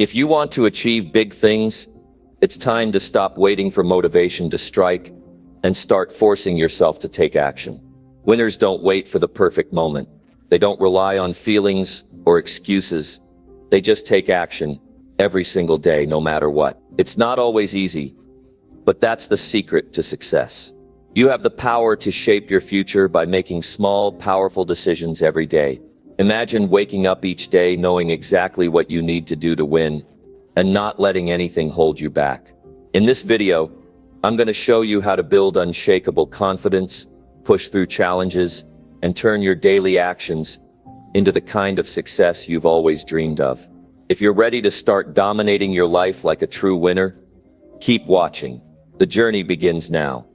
If you want to achieve big things, it's time to stop waiting for motivation to strike and start forcing yourself to take action. Winners don't wait for the perfect moment. They don't rely on feelings or excuses. They just take action every single day, no matter what. It's not always easy, but that's the secret to success. You have the power to shape your future by making small, powerful decisions every day. Imagine waking up each day knowing exactly what you need to do to win and not letting anything hold you back. In this video, I'm going to show you how to build unshakable confidence, push through challenges, and turn your daily actions into the kind of success you've always dreamed of. If you're ready to start dominating your life like a true winner, keep watching. The journey begins now.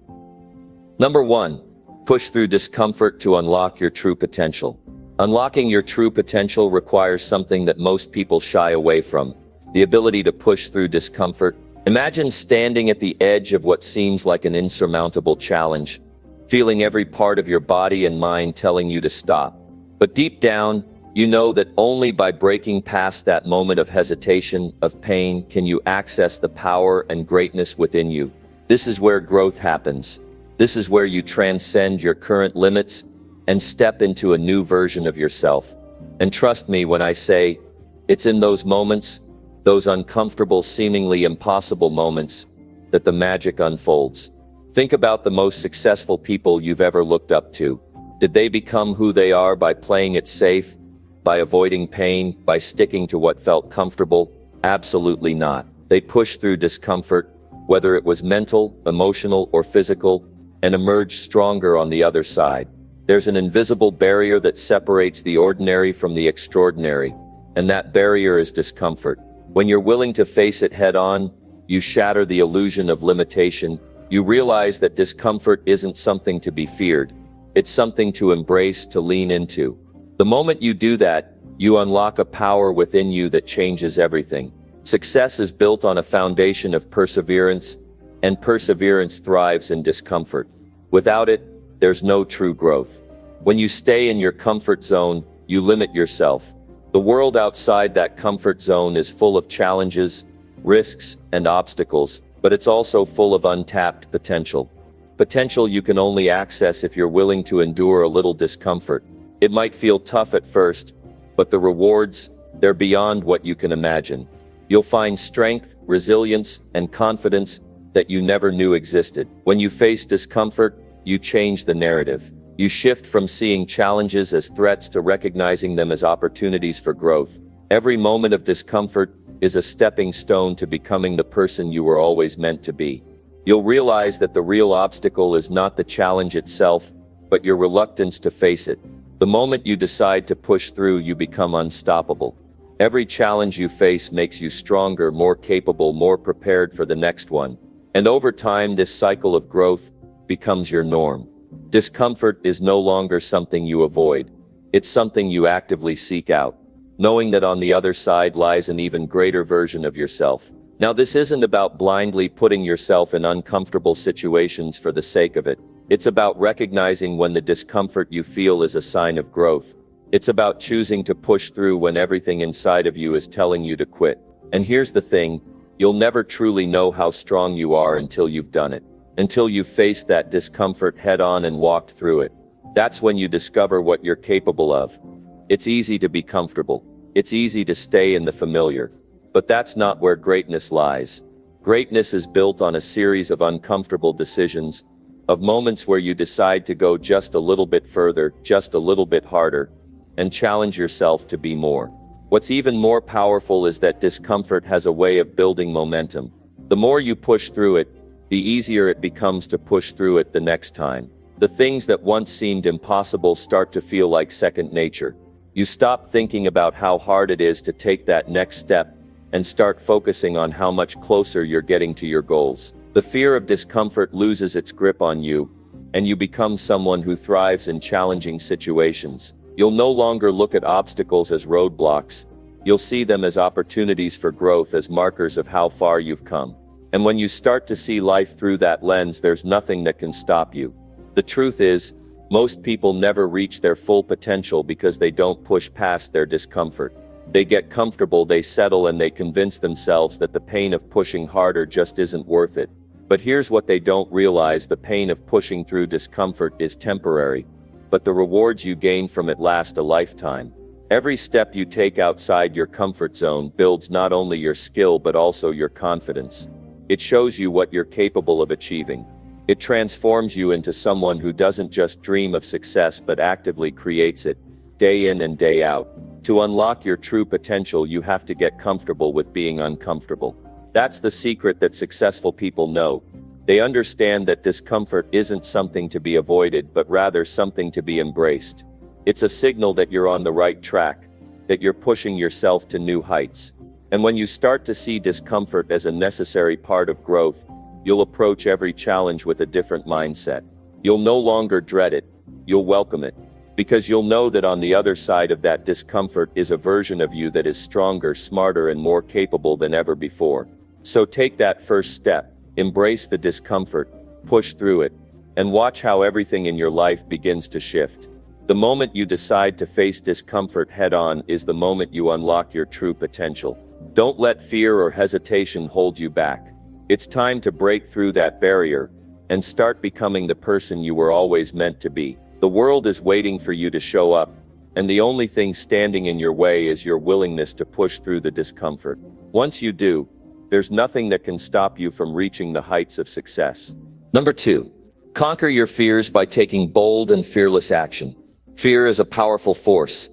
Number 1, push through discomfort to unlock your true potential. Unlocking your true potential requires something that most people shy away from: the ability to push through discomfort. Imagine standing at the edge of what seems like an insurmountable challenge, feeling every part of your body and mind telling you to stop. But deep down, you know that only by breaking past that moment of hesitation, of pain, can you access the power and greatness within you. This is where growth happens. This is where you transcend your current limits and step into a new version of yourself. And trust me when I say, it's in those moments, those uncomfortable, seemingly impossible moments, that the magic unfolds. Think about the most successful people you've ever looked up to. Did they become who they are by playing it safe, by avoiding pain, by sticking to what felt comfortable? Absolutely not. They pushed through discomfort, whether it was mental, emotional, or physical, and emerged stronger on the other side. There's an invisible barrier that separates the ordinary from the extraordinary, and that barrier is discomfort. When you're willing to face it head-on, you shatter the illusion of limitation. You realize that discomfort isn't something to be feared. It's something to embrace, to lean into. The moment you do that, you unlock a power within you that changes everything. Success is built on a foundation of perseverance, and perseverance thrives in discomfort. Without it, there's no true growth. When you stay in your comfort zone, you limit yourself. The world outside that comfort zone is full of challenges, risks, and obstacles, but it's also full of untapped potential. Potential you can only access if you're willing to endure a little discomfort. It might feel tough at first, but the rewards, they're beyond what you can imagine. You'll find strength, resilience, and confidence that you never knew existed. When you face discomfort, you change the narrative. You shift from seeing challenges as threats to recognizing them as opportunities for growth. Every moment of discomfort is a stepping stone to becoming the person you were always meant to be. You'll realize that the real obstacle is not the challenge itself, but your reluctance to face it. The moment you decide to push through, you become unstoppable. Every challenge you face makes you stronger, more capable, more prepared for the next one. And over time, this cycle of growth becomes your norm. Discomfort is no longer something you avoid. It's something you actively seek out, knowing that on the other side lies an even greater version of yourself. Now, this isn't about blindly putting yourself in uncomfortable situations for the sake of it. It's about recognizing when the discomfort you feel is a sign of growth. It's about choosing to push through when everything inside of you is telling you to quit. And here's the thing, you'll never truly know how strong you are until you've done it. Until you've faced that discomfort head-on and walked through it. That's when you discover what you're capable of. It's easy to be comfortable. It's easy to stay in the familiar. But that's not where greatness lies. Greatness is built on a series of uncomfortable decisions, of moments where you decide to go just a little bit further, just a little bit harder, and challenge yourself to be more. What's even more powerful is that discomfort has a way of building momentum. The more you push through it, the easier it becomes to push through it the next time. The things that once seemed impossible start to feel like second nature. You stop thinking about how hard it is to take that next step and start focusing on how much closer you're getting to your goals. The fear of discomfort loses its grip on you, and you become someone who thrives in challenging situations. You'll no longer look at obstacles as roadblocks. You'll see them as opportunities for growth, as markers of how far you've come. And when you start to see life through that lens, there's nothing that can stop you. The truth is, most people never reach their full potential because they don't push past their discomfort. They get comfortable, they settle, and they convince themselves that the pain of pushing harder just isn't worth it. But here's what they don't realize: the pain of pushing through discomfort is temporary, but the rewards you gain from it last a lifetime. Every step you take outside your comfort zone builds not only your skill but also your confidence. It shows you what you're capable of achieving. It transforms you into someone who doesn't just dream of success but actively creates it, day in and day out. To unlock your true potential, you have to get comfortable with being uncomfortable. That's the secret that successful people know. They understand that discomfort isn't something to be avoided, but rather something to be embraced. It's a signal that you're on the right track, that you're pushing yourself to new heights. And when you start to see discomfort as a necessary part of growth, you'll approach every challenge with a different mindset. You'll no longer dread it, you'll welcome it. Because you'll know that on the other side of that discomfort is a version of you that is stronger, smarter, and more capable than ever before. So take that first step, embrace the discomfort, push through it, and watch how everything in your life begins to shift. The moment you decide to face discomfort head-on is the moment you unlock your true potential. Don't let fear or hesitation hold you back. It's time to break through that barrier and start becoming the person you were always meant to be. The world is waiting for you to show up, and the only thing standing in your way is your willingness to push through the discomfort. Once you do, there's nothing that can stop you from reaching the heights of success. Number 2. Conquer your fears by taking bold and fearless action. Fear is a powerful force,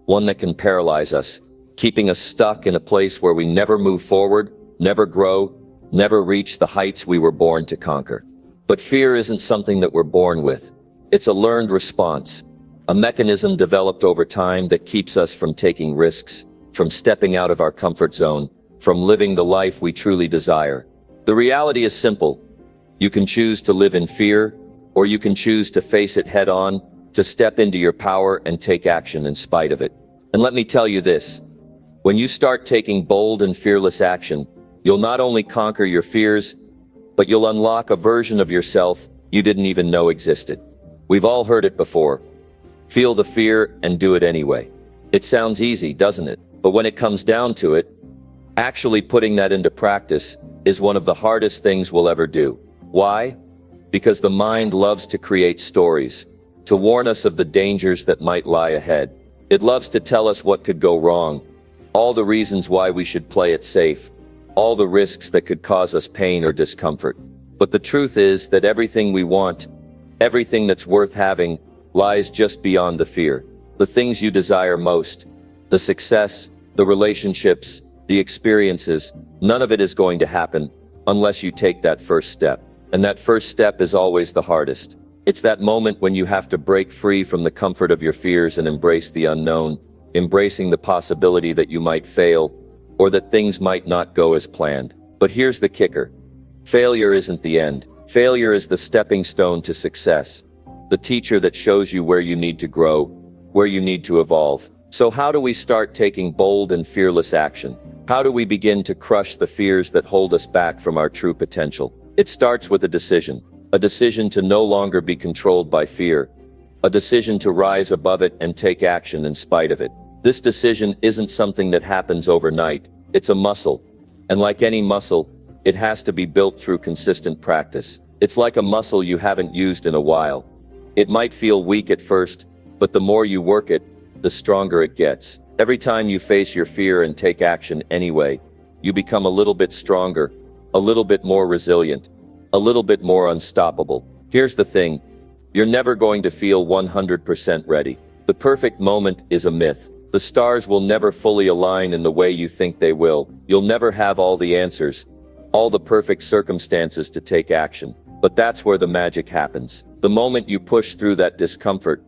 one that can paralyze us, keeping us stuck in a place where we never move forward, never grow, never reach the heights we were born to conquer. But fear isn't something that we're born with. It's a learned response, a mechanism developed over time that keeps us from taking risks, from stepping out of our comfort zone, from living the life we truly desire. The reality is simple. You can choose to live in fear, or you can choose to face it head on, to step into your power and take action in spite of it. And let me tell you this, when you start taking bold and fearless action, you'll not only conquer your fears, but you'll unlock a version of yourself you didn't even know existed. We've all heard it before. Feel the fear and do it anyway. It sounds easy, doesn't it? But when it comes down to it, actually putting that into practice is one of the hardest things we'll ever do. Why? Because the mind loves to create stories, to warn us of the dangers that might lie ahead. It loves to tell us what could go wrong, all the reasons why we should play it safe, all the risks that could cause us pain or discomfort. But the truth is that everything we want, everything that's worth having, lies just beyond the fear. The things you desire most, the success, the relationships, the experiences, none of it is going to happen unless you take that first step. And that first step is always the hardest. It's that moment when you have to break free from the comfort of your fears and embrace the unknown, embracing the possibility that you might fail, or that things might not go as planned. But here's the kicker. Failure isn't the end. Failure is the stepping stone to success, the teacher that shows you where you need to grow, where you need to evolve. So how do we start taking bold and fearless action? How do we begin to crush the fears that hold us back from our true potential? It starts with a decision to no longer be controlled by fear, a decision to rise above it and take action in spite of it. This decision isn't something that happens overnight. It's a muscle. And like any muscle, it has to be built through consistent practice. It's like a muscle you haven't used in a while. It might feel weak at first, but the more you work it, the stronger it gets. Every time you face your fear and take action anyway, you become a little bit stronger, a little bit more resilient, a little bit more unstoppable. Here's the thing, you're never going to feel 100% ready. The perfect moment is a myth. The stars will never fully align in the way you think they will. You'll never have all the answers, all the perfect circumstances to take action. But that's where the magic happens. The moment you push through that discomfort,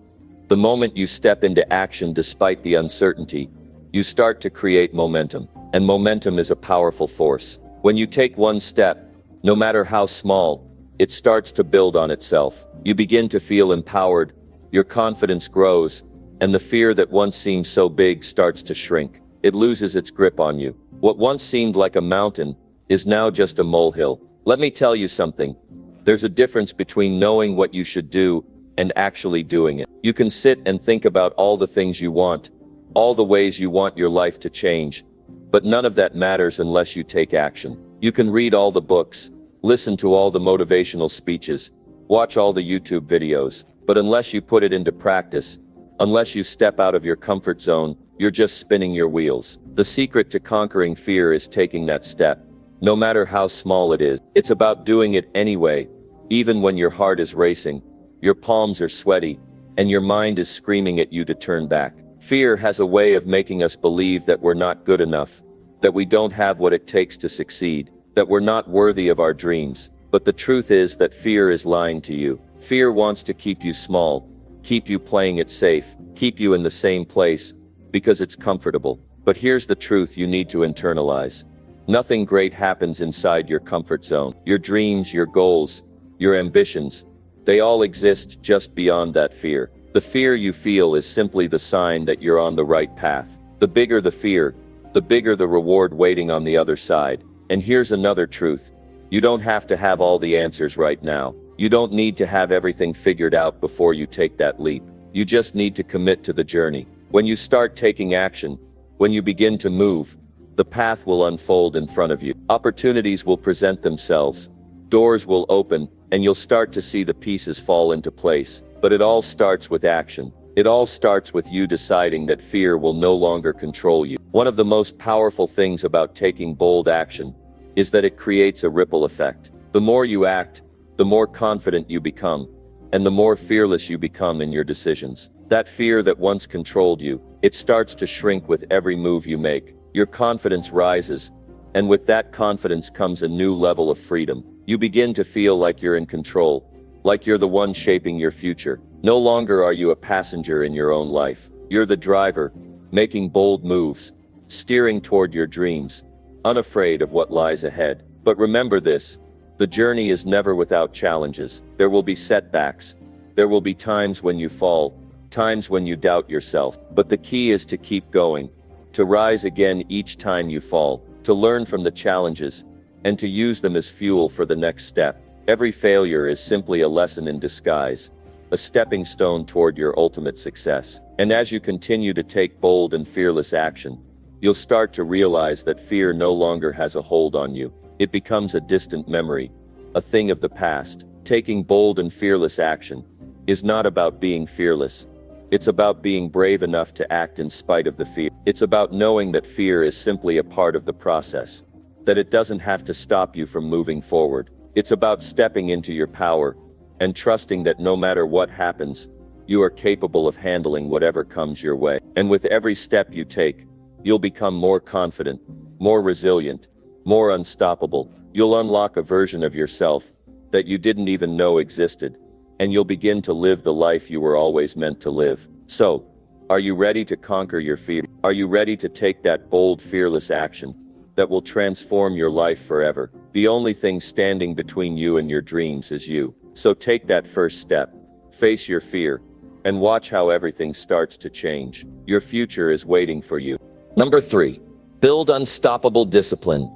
the moment you step into action despite the uncertainty, you start to create momentum. And momentum is a powerful force. When you take one step, no matter how small, it starts to build on itself. You begin to feel empowered, your confidence grows, and the fear that once seemed so big starts to shrink. It loses its grip on you. What once seemed like a mountain is now just a molehill. Let me tell you something. There's a difference between knowing what you should do and actually doing it. You can sit and think about all the things you want, all the ways you want your life to change. But none of that matters unless you take action. You can read all the books, listen to all the motivational speeches, watch all the YouTube videos, but unless you put it into practice, unless you step out of your comfort zone, you're just spinning your wheels. The secret to conquering fear is taking that step. No matter how small it is, it's about doing it anyway, even when your heart is racing, your palms are sweaty, and your mind is screaming at you to turn back. Fear has a way of making us believe that we're not good enough, that we don't have what it takes to succeed, that we're not worthy of our dreams. But the truth is that fear is lying to you. Fear wants to keep you small, keep you playing it safe, keep you in the same place, because it's comfortable. But here's the truth you need to internalize. Nothing great happens inside your comfort zone. Your dreams, your goals, your ambitions, they all exist just beyond that fear. The fear you feel is simply the sign that you're on the right path. The bigger the fear, the bigger the reward waiting on the other side. And here's another truth. You don't have to have all the answers right now. You don't need to have everything figured out before you take that leap. You just need to commit to the journey. When you start taking action, when you begin to move, the path will unfold in front of you. Opportunities will present themselves. Doors will open, and you'll start to see the pieces fall into place. But it all starts with action. It all starts with you deciding that fear will no longer control you. One of the most powerful things about taking bold action is that it creates a ripple effect. The more you act, the more confident you become, and the more fearless you become in your decisions. That fear that once controlled you, it starts to shrink with every move you make. Your confidence rises, and with that confidence comes a new level of freedom. You begin to feel like you're in control, like you're the one shaping your future. No longer are you a passenger in your own life. You're the driver, making bold moves, steering toward your dreams, unafraid of what lies ahead. But remember this, the journey is never without challenges. There will be setbacks. There will be times when you fall, times when you doubt yourself. But the key is to keep going, to rise again each time you fall, to learn from the challenges, and to use them as fuel for the next step. Every failure is simply a lesson in disguise, a stepping stone toward your ultimate success. And as you continue to take bold and fearless action, you'll start to realize that fear no longer has a hold on you. It becomes a distant memory, a thing of the past. Taking bold and fearless action is not about being fearless. It's about being brave enough to act in spite of the fear. It's about knowing that fear is simply a part of the process, that it doesn't have to stop you from moving forward. It's about stepping into your power and trusting that no matter what happens, you are capable of handling whatever comes your way. And with every step you take, you'll become more confident, more resilient, more unstoppable. You'll unlock a version of yourself that you didn't even know existed, and you'll begin to live the life you were always meant to live. So, are you ready to conquer your fear? Are you ready to take that bold, fearless action that will transform your life forever? The only thing standing between you and your dreams is you. So take that first step, face your fear, and watch how everything starts to change. Your future is waiting for you. Number 3, build unstoppable discipline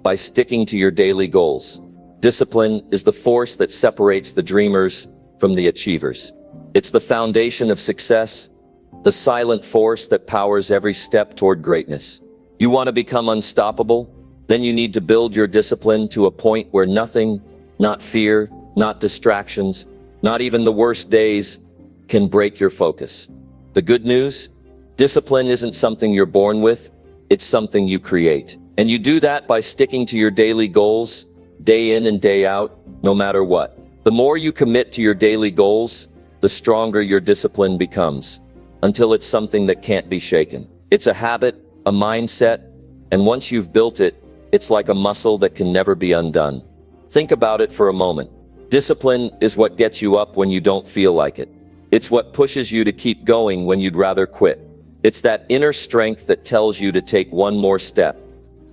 by sticking to your daily goals. Discipline is the force that separates the dreamers from the achievers. It's the foundation of success, the silent force that powers every step toward greatness. You want to become unstoppable? Then you need to build your discipline to a point where nothing, not fear, not distractions, not even the worst days, can break your focus. The good news? Discipline isn't something you're born with, it's something you create. And you do that by sticking to your daily goals, day in and day out, no matter what. The more you commit to your daily goals, the stronger your discipline becomes, until it's something that can't be shaken. It's a habit, a mindset, and once you've built it, it's like a muscle that can never be undone. Think about it for a moment. Discipline is what gets you up when you don't feel like it. It's what pushes you to keep going when you'd rather quit. It's that inner strength that tells you to take one more step,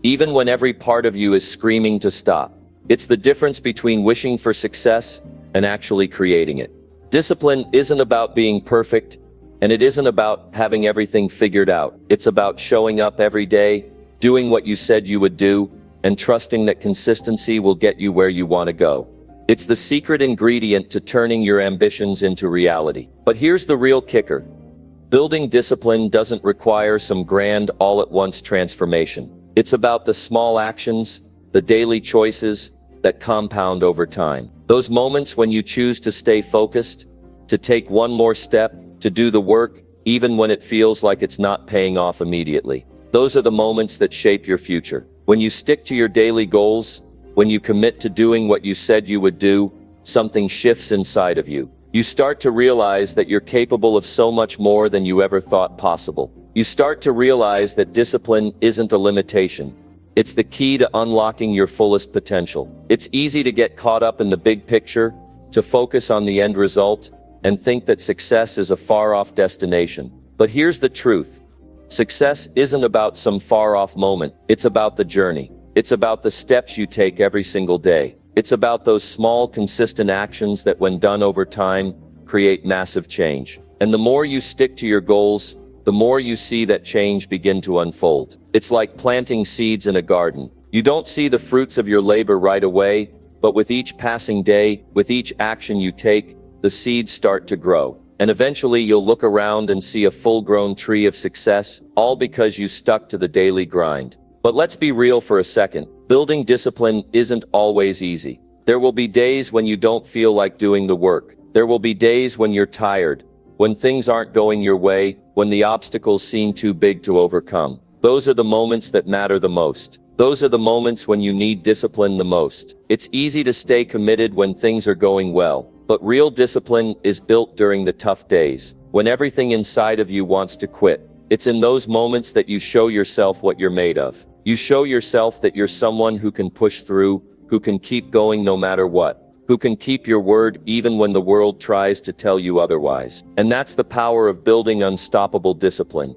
even when every part of you is screaming to stop. It's the difference between wishing for success and actually creating it. Discipline isn't about being perfect, and it isn't about having everything figured out. It's about showing up every day, doing what you said you would do, and trusting that consistency will get you where you want to go. It's the secret ingredient to turning your ambitions into reality. But here's the real kicker. Building discipline doesn't require some grand all-at-once transformation. It's about the small actions, the daily choices that compound over time. Those moments when you choose to stay focused, to take one more step, to do the work, even when it feels like it's not paying off immediately. Those are the moments that shape your future. When you stick to your daily goals, when you commit to doing what you said you would do, something shifts inside of you. You start to realize that you're capable of so much more than you ever thought possible. You start to realize that discipline isn't a limitation. It's the key to unlocking your fullest potential. It's easy to get caught up in the big picture, to focus on the end result, and think that success is a far-off destination. But here's the truth. Success isn't about some far-off moment. It's about the journey. It's about the steps you take every single day. It's about those small, consistent actions that, when done over time, create massive change. And the more you stick to your goals, the more you see that change begin to unfold. It's like planting seeds in a garden. You don't see the fruits of your labor right away, but with each passing day, with each action you take, the seeds start to grow. And eventually you'll look around and see a full-grown tree of success, all because you stuck to the daily grind. But let's be real for a second. Building discipline isn't always easy. There will be days when you don't feel like doing the work. There will be days when you're tired, when things aren't going your way, when the obstacles seem too big to overcome. Those are the moments that matter the most. Those are the moments when you need discipline the most. It's easy to stay committed when things are going well, but real discipline is built during the tough days, when everything inside of you wants to quit. It's in those moments that you show yourself what you're made of. You show yourself that you're someone who can push through, who can keep going no matter what, who can keep your word even when the world tries to tell you otherwise. And that's the power of building unstoppable discipline.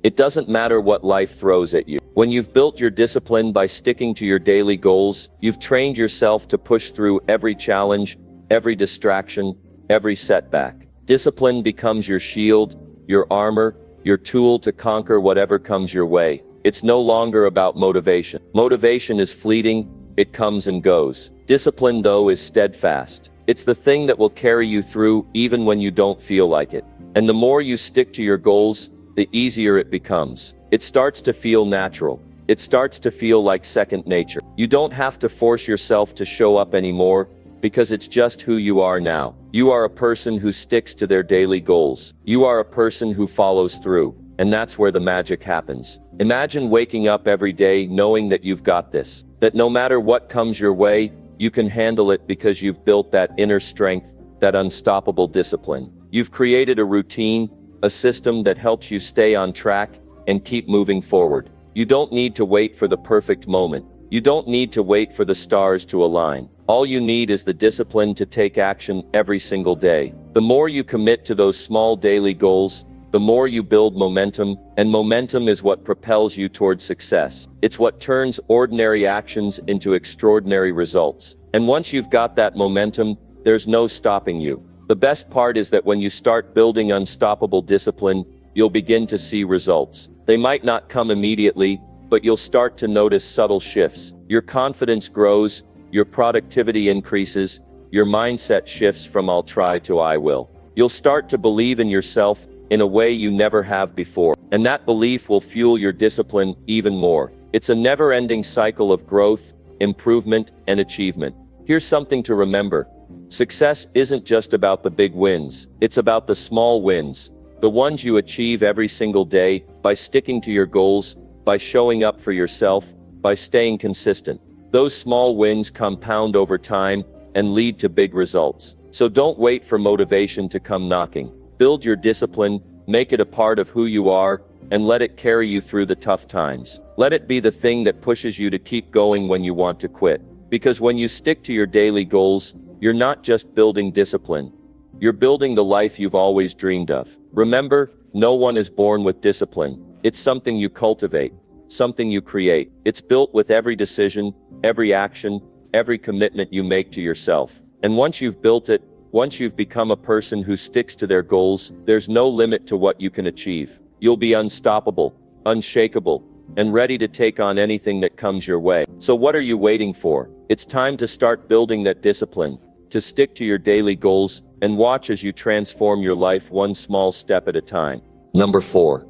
It doesn't matter what life throws at you. When you've built your discipline by sticking to your daily goals, you've trained yourself to push through every challenge, every distraction, every setback. Discipline becomes your shield, your armor, your tool to conquer whatever comes your way. It's no longer about motivation. Motivation is fleeting, it comes and goes. Discipline, though, is steadfast. It's the thing that will carry you through even when you don't feel like it. And the more you stick to your goals, the easier it becomes. It starts to feel natural. It starts to feel like second nature. You don't have to force yourself to show up anymore, because it's just who you are now. You are a person who sticks to their daily goals. You are a person who follows through. And that's where the magic happens. Imagine waking up every day knowing that you've got this. That no matter what comes your way, you can handle it because you've built that inner strength, that unstoppable discipline. You've created a routine, a system that helps you stay on track and keep moving forward. You don't need to wait for the perfect moment. You don't need to wait for the stars to align. All you need is the discipline to take action every single day. The more you commit to those small daily goals, the more you build momentum, and momentum is what propels you towards success. It's what turns ordinary actions into extraordinary results. And once you've got that momentum, there's no stopping you. The best part is that when you start building unstoppable discipline, you'll begin to see results. They might not come immediately, but you'll start to notice subtle shifts. Your confidence grows, your productivity increases, your mindset shifts from "I'll try" to "I will." You'll start to believe in yourself in a way you never have before, and that belief will fuel your discipline even more. It's a never-ending cycle of growth, improvement, and achievement. Here's something to remember. Success isn't just about the big wins. It's about the small wins, the ones you achieve every single day by sticking to your goals, by showing up for yourself, by staying consistent. Those small wins compound over time and lead to big results. So don't wait for motivation to come knocking. Build your discipline, make it a part of who you are, and let it carry you through the tough times. Let it be the thing that pushes you to keep going when you want to quit. Because when you stick to your daily goals, you're not just building discipline. You're building the life you've always dreamed of. Remember, no one is born with discipline. It's something you cultivate, something you create. It's built with every decision, every action, every commitment you make to yourself. And once you've built it, once you've become a person who sticks to their goals, there's no limit to what you can achieve. You'll be unstoppable, unshakable, and ready to take on anything that comes your way. So what are you waiting for? It's time to start building that discipline. to stick to your daily goals and watch as you transform your life one small step at a time. Number 4.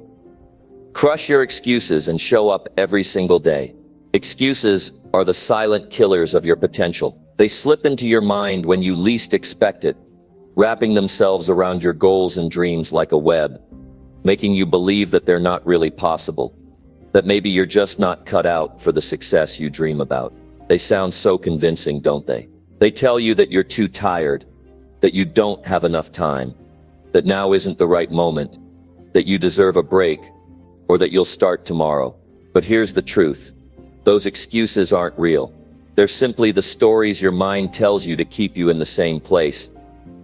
Crush your excuses and show up every single day. Excuses are the silent killers of your potential. They slip into your mind when you least expect it, wrapping themselves around your goals and dreams like a web, making you believe that they're not really possible, that maybe you're just not cut out for the success you dream about. They sound so convincing, don't they? They tell you that you're too tired, that you don't have enough time, that now isn't the right moment, that you deserve a break, or that you'll start tomorrow. But here's the truth. Those excuses aren't real. They're simply the stories your mind tells you to keep you in the same place,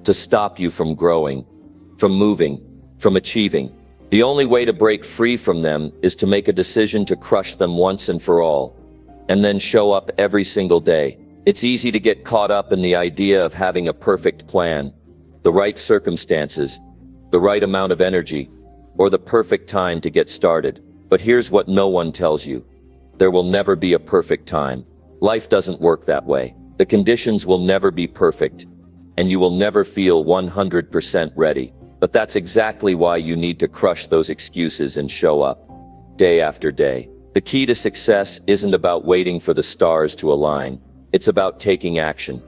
to stop you from growing, from moving, from achieving. The only way to break free from them is to make a decision to crush them once and for all, and then show up every single day. It's easy to get caught up in the idea of having a perfect plan, the right circumstances, the right amount of energy, or the perfect time to get started. But here's what no one tells you. There will never be a perfect time. Life doesn't work that way. The conditions will never be perfect, and you will never feel 100% ready. But that's exactly why you need to crush those excuses and show up, day after day. The key to success isn't about waiting for the stars to align. It's about taking action.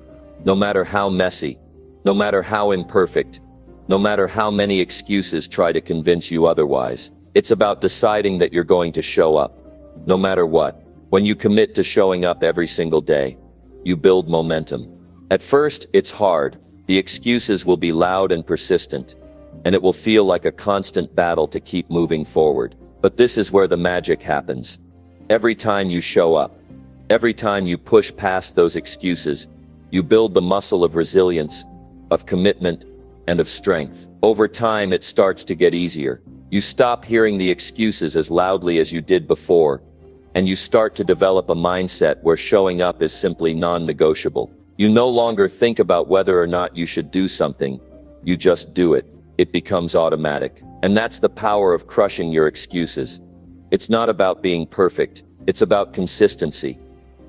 No matter how messy, no matter how imperfect, no matter how many excuses try to convince you otherwise. It's about deciding that you're going to show up, no matter what. When you commit to showing up every single day, you build momentum. At first, it's hard. The excuses will be loud and persistent, and it will feel like a constant battle to keep moving forward. But this is where the magic happens. Every time you show up, every time you push past those excuses, you build the muscle of resilience, of commitment, and of strength. Over time, it starts to get easier. You stop hearing the excuses as loudly as you did before, and you start to develop a mindset where showing up is simply non-negotiable. You no longer think about whether or not you should do something. You just do it. It becomes automatic. And that's the power of crushing your excuses. It's not about being perfect. It's about consistency.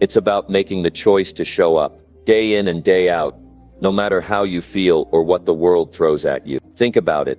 It's about making the choice to show up, day in and day out, no matter how you feel or what the world throws at you. Think about it.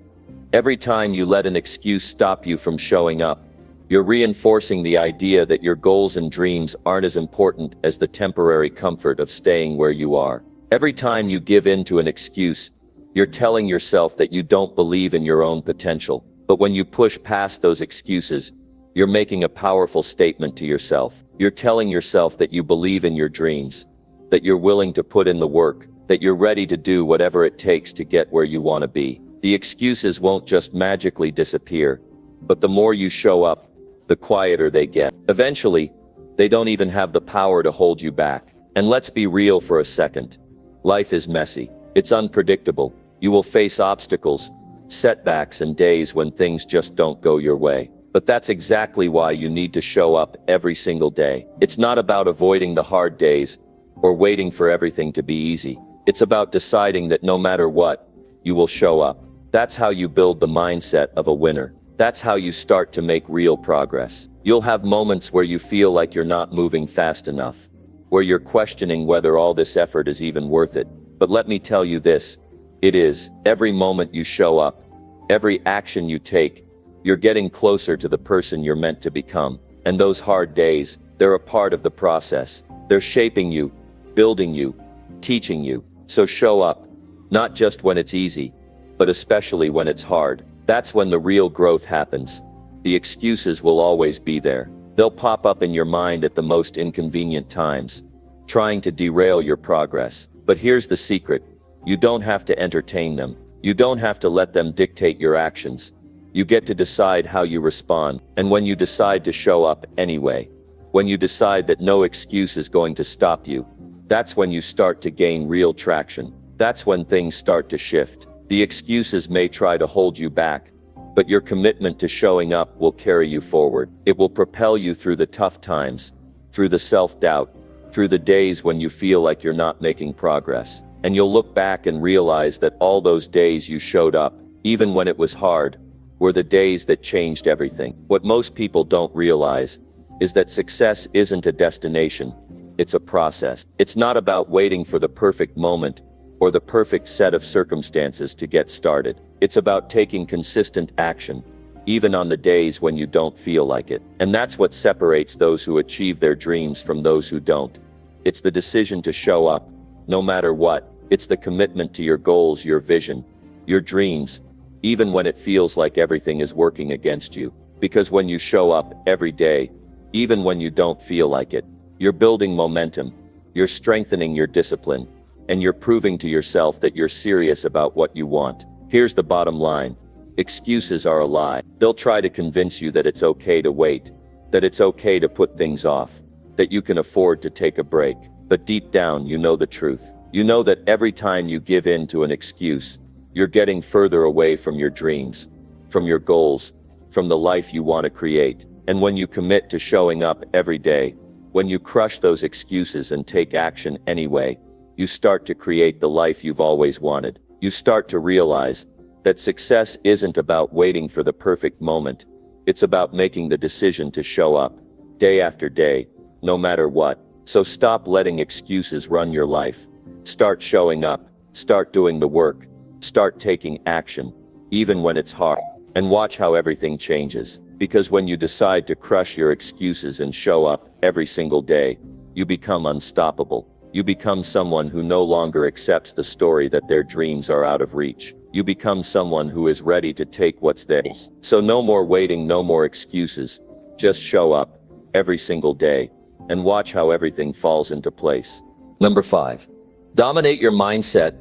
Every time you let an excuse stop you from showing up, you're reinforcing the idea that your goals and dreams aren't as important as the temporary comfort of staying where you are. Every time you give in to an excuse, you're telling yourself that you don't believe in your own potential. But when you push past those excuses, you're making a powerful statement to yourself. You're telling yourself that you believe in your dreams, that you're willing to put in the work, that you're ready to do whatever it takes to get where you want to be. The excuses won't just magically disappear, but the more you show up, the quieter they get. Eventually, they don't even have the power to hold you back. And let's be real for a second. Life is messy. It's unpredictable. You will face obstacles, setbacks, and days when things just don't go your way. But that's exactly why you need to show up every single day. It's not about avoiding the hard days or waiting for everything to be easy. It's about deciding that no matter what, you will show up. That's how you build the mindset of a winner. That's how you start to make real progress. You'll have moments where you feel like you're not moving fast enough, where you're questioning whether all this effort is even worth it. But let me tell you this, it is. Every moment you show up, every action you take, you're getting closer to the person you're meant to become. And those hard days, they're a part of the process. They're shaping you, building you, teaching you. So show up, not just when it's easy, but especially when it's hard. That's when the real growth happens. The excuses will always be there. They'll pop up in your mind at the most inconvenient times, trying to derail your progress. But here's the secret. You don't have to entertain them. You don't have to let them dictate your actions. You get to decide how you respond. And when you decide to show up anyway, when you decide that no excuse is going to stop you, that's when you start to gain real traction. That's when things start to shift. The excuses may try to hold you back, but your commitment to showing up will carry you forward. It will propel you through the tough times, through the self-doubt, through the days when you feel like you're not making progress. And you'll look back and realize that all those days you showed up, even when it was hard, were the days that changed everything. What most people don't realize is that success isn't a destination, it's a process. It's not about waiting for the perfect moment or the perfect set of circumstances to get started. It's about taking consistent action, even on the days when you don't feel like it. And that's what separates those who achieve their dreams from those who don't. It's the decision to show up, no matter what. It's the commitment to your goals, your vision, your dreams, even when it feels like everything is working against you. Because when you show up every day, even when you don't feel like it, you're building momentum, you're strengthening your discipline, and you're proving to yourself that you're serious about what you want. Here's the bottom line. Excuses are a lie. They'll try to convince you that it's okay to wait, that it's okay to put things off, that you can afford to take a break. But deep down, you know the truth. You know that every time you give in to an excuse, you're getting further away from your dreams, from your goals, from the life you want to create. And when you commit to showing up every day, when you crush those excuses and take action anyway, you start to create the life you've always wanted. You start to realize that success isn't about waiting for the perfect moment. It's about making the decision to show up, day after day, no matter what. So stop letting excuses run your life. Start showing up, start doing the work, start taking action, even when it's hard. And watch how everything changes. Because when you decide to crush your excuses and show up every single day, you become unstoppable. You become someone who no longer accepts the story that their dreams are out of reach. You become someone who is ready to take what's theirs. So no more waiting, no more excuses. Just show up every single day and watch how everything falls into place. Number 5. Dominate your mindset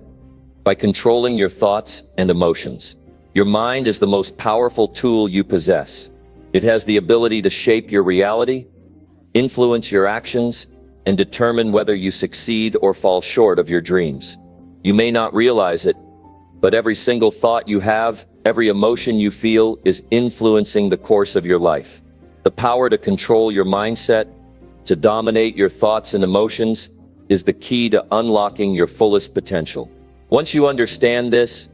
by controlling your thoughts and emotions. Your mind is the most powerful tool you possess. It has the ability to shape your reality, influence your actions, and determine whether you succeed or fall short of your dreams. You may not realize it, but every single thought you have, every emotion you feel is influencing the course of your life. The power to control your mindset, to dominate your thoughts and emotions, is the key to unlocking your fullest potential. Once you understand this,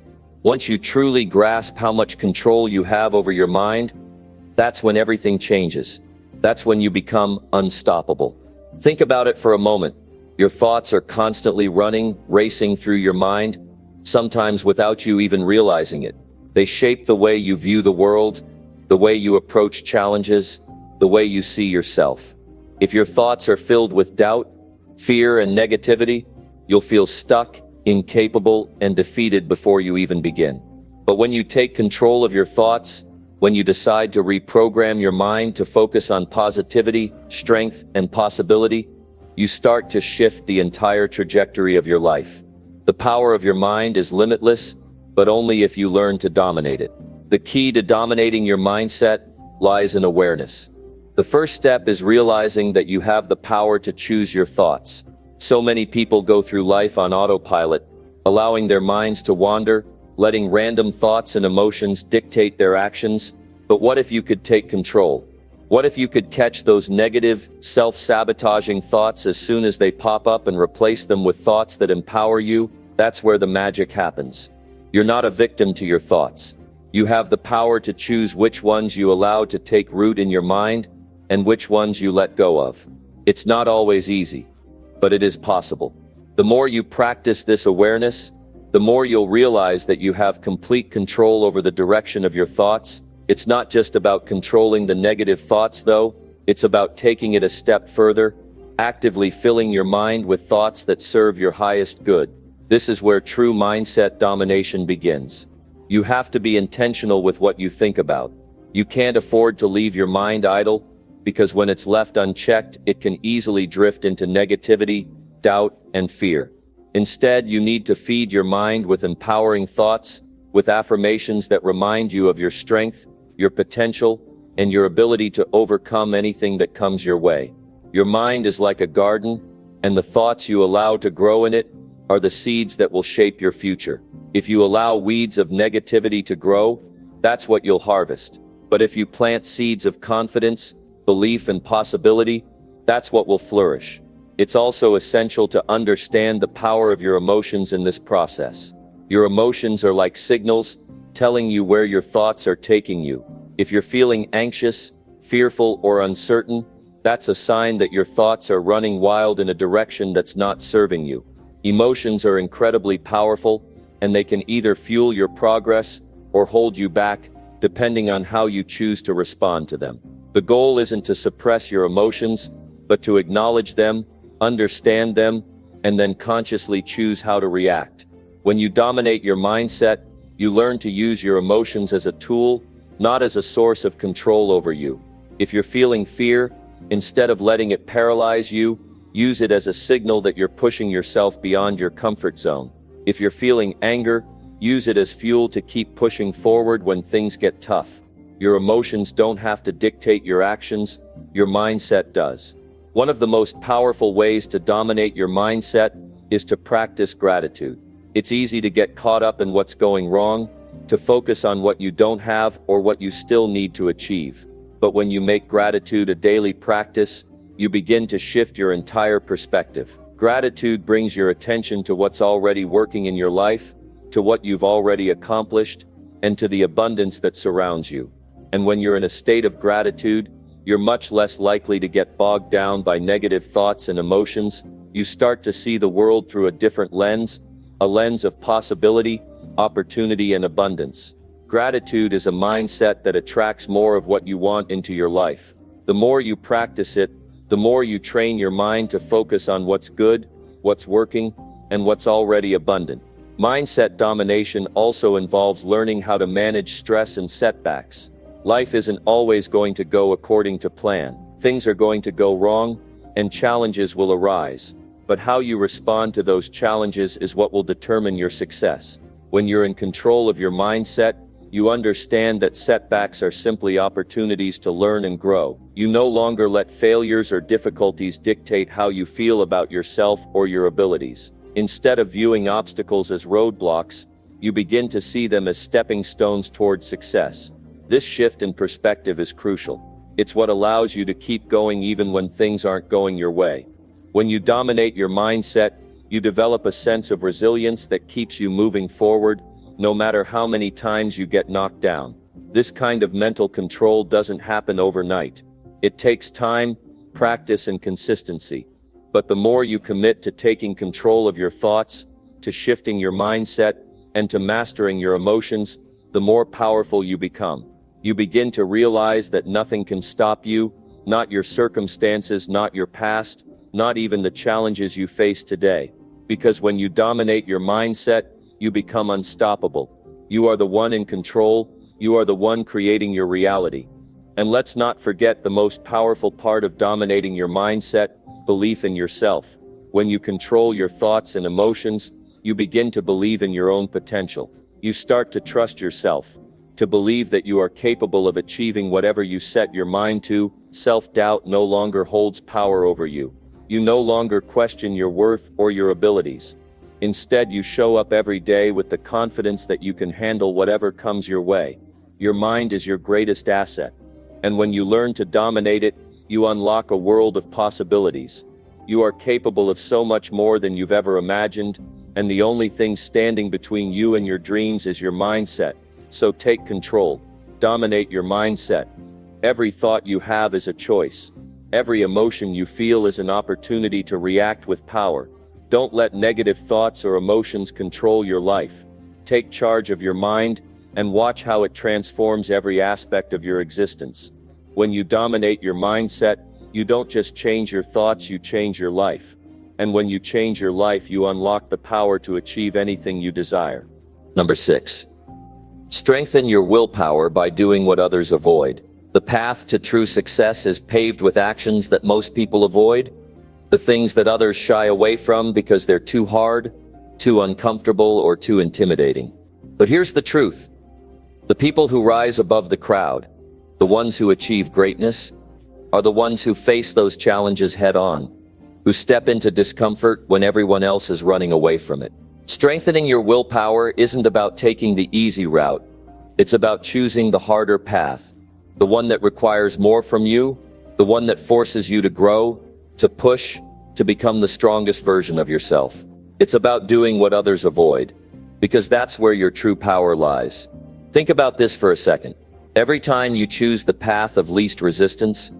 once you truly grasp how much control you have over your mind, that's when everything changes. That's when you become unstoppable. Think about it for a moment. Your thoughts are constantly running, racing through your mind, sometimes without you even realizing it. They shape the way you view the world, the way you approach challenges, the way you see yourself. If your thoughts are filled with doubt, fear, and negativity, you'll feel stuck, incapable, and defeated before you even begin. But when you take control of your thoughts, when you decide to reprogram your mind to focus on positivity, strength, and possibility, you start to shift the entire trajectory of your life. The power of your mind is limitless, but only if you learn to dominate it. The key to dominating your mindset lies in awareness. The first step is realizing that you have the power to choose your thoughts. So many people go through life on autopilot, allowing their minds to wander, letting random thoughts and emotions dictate their actions. But what if you could take control? What if you could catch those negative, self-sabotaging thoughts as soon as they pop up and replace them with thoughts that empower you? That's where the magic happens. You're not a victim to your thoughts. You have the power to choose which ones you allow to take root in your mind and which ones you let go of. It's not always easy, but it is possible. The more you practice this awareness, the more you'll realize that you have complete control over the direction of your thoughts. It's not just about controlling the negative thoughts, though. It's about taking it a step further, actively filling your mind with thoughts that serve your highest good. This is where true mindset domination begins. You have to be intentional with what you think about. You can't afford to leave your mind idle, because when it's left unchecked, it can easily drift into negativity, doubt, and fear. Instead, you need to feed your mind with empowering thoughts, with affirmations that remind you of your strength, your potential, and your ability to overcome anything that comes your way. Your mind is like a garden, and the thoughts you allow to grow in it are the seeds that will shape your future. If you allow weeds of negativity to grow, that's what you'll harvest. But if you plant seeds of confidence, belief, and possibility, that's what will flourish. It's also essential to understand the power of your emotions in this process. Your emotions are like signals, telling you where your thoughts are taking you. If you're feeling anxious, fearful, or uncertain, that's a sign that your thoughts are running wild in a direction that's not serving you. Emotions are incredibly powerful, and they can either fuel your progress or hold you back, depending on how you choose to respond to them. The goal isn't to suppress your emotions, but to acknowledge them, understand them, and then consciously choose how to react. When you dominate your mindset, you learn to use your emotions as a tool, not as a source of control over you. If you're feeling fear, instead of letting it paralyze you, use it as a signal that you're pushing yourself beyond your comfort zone. If you're feeling anger, use it as fuel to keep pushing forward when things get tough. Your emotions don't have to dictate your actions, your mindset does. One of the most powerful ways to dominate your mindset is to practice gratitude. It's easy to get caught up in what's going wrong, to focus on what you don't have or what you still need to achieve. But when you make gratitude a daily practice, you begin to shift your entire perspective. Gratitude brings your attention to what's already working in your life, to what you've already accomplished, and to the abundance that surrounds you. And when you're in a state of gratitude, you're much less likely to get bogged down by negative thoughts and emotions. You start to see the world through a different lens, a lens of possibility, opportunity, and abundance. Gratitude is a mindset that attracts more of what you want into your life. The more you practice it, the more you train your mind to focus on what's good, what's working, and what's already abundant. Mindset domination also involves learning how to manage stress and setbacks. Life isn't always going to go according to plan. Things are going to go wrong, and challenges will arise. But how you respond to those challenges is what will determine your success. When you're in control of your mindset, you understand that setbacks are simply opportunities to learn and grow. You no longer let failures or difficulties dictate how you feel about yourself or your abilities. Instead of viewing obstacles as roadblocks, you begin to see them as stepping stones toward success. This shift in perspective is crucial. It's what allows you to keep going even when things aren't going your way. When you dominate your mindset, you develop a sense of resilience that keeps you moving forward, no matter how many times you get knocked down. This kind of mental control doesn't happen overnight. It takes time, practice, and consistency. But the more you commit to taking control of your thoughts, to shifting your mindset, and to mastering your emotions, the more powerful you become. You begin to realize that nothing can stop you, not your circumstances, not your past, not even the challenges you face today. Because when you dominate your mindset, you become unstoppable. You are the one in control, you are the one creating your reality. And let's not forget the most powerful part of dominating your mindset, belief in yourself. When you control your thoughts and emotions, you begin to believe in your own potential. You start to trust yourself, to believe that you are capable of achieving whatever you set your mind to. Self-doubt no longer holds power over you. You no longer question your worth or your abilities. Instead, you show up every day with the confidence that you can handle whatever comes your way. Your mind is your greatest asset. And when you learn to dominate it, you unlock a world of possibilities. You are capable of so much more than you've ever imagined, and the only thing standing between you and your dreams is your mindset. So take control. Dominate your mindset. Every thought you have is a choice. Every emotion you feel is an opportunity to react with power. Don't let negative thoughts or emotions control your life. Take charge of your mind and watch how it transforms every aspect of your existence. When you dominate your mindset, you don't just change your thoughts, you change your life. And when you change your life, you unlock the power to achieve anything you desire. Number 6. Strengthen your willpower by doing what others avoid. The path to true success is paved with actions that most people avoid. The things that others shy away from because they're too hard, too uncomfortable, or too intimidating. But here's the truth. The people who rise above the crowd, the ones who achieve greatness, are the ones who face those challenges head on, who step into discomfort when everyone else is running away from it. Strengthening your willpower isn't about taking the easy route. It's about choosing the harder path, the one that requires more from you, the one that forces you to grow, to push, to become the strongest version of yourself. It's about doing what others avoid, because that's where your true power lies. Think about this for a second. Every time you choose the path of least resistance,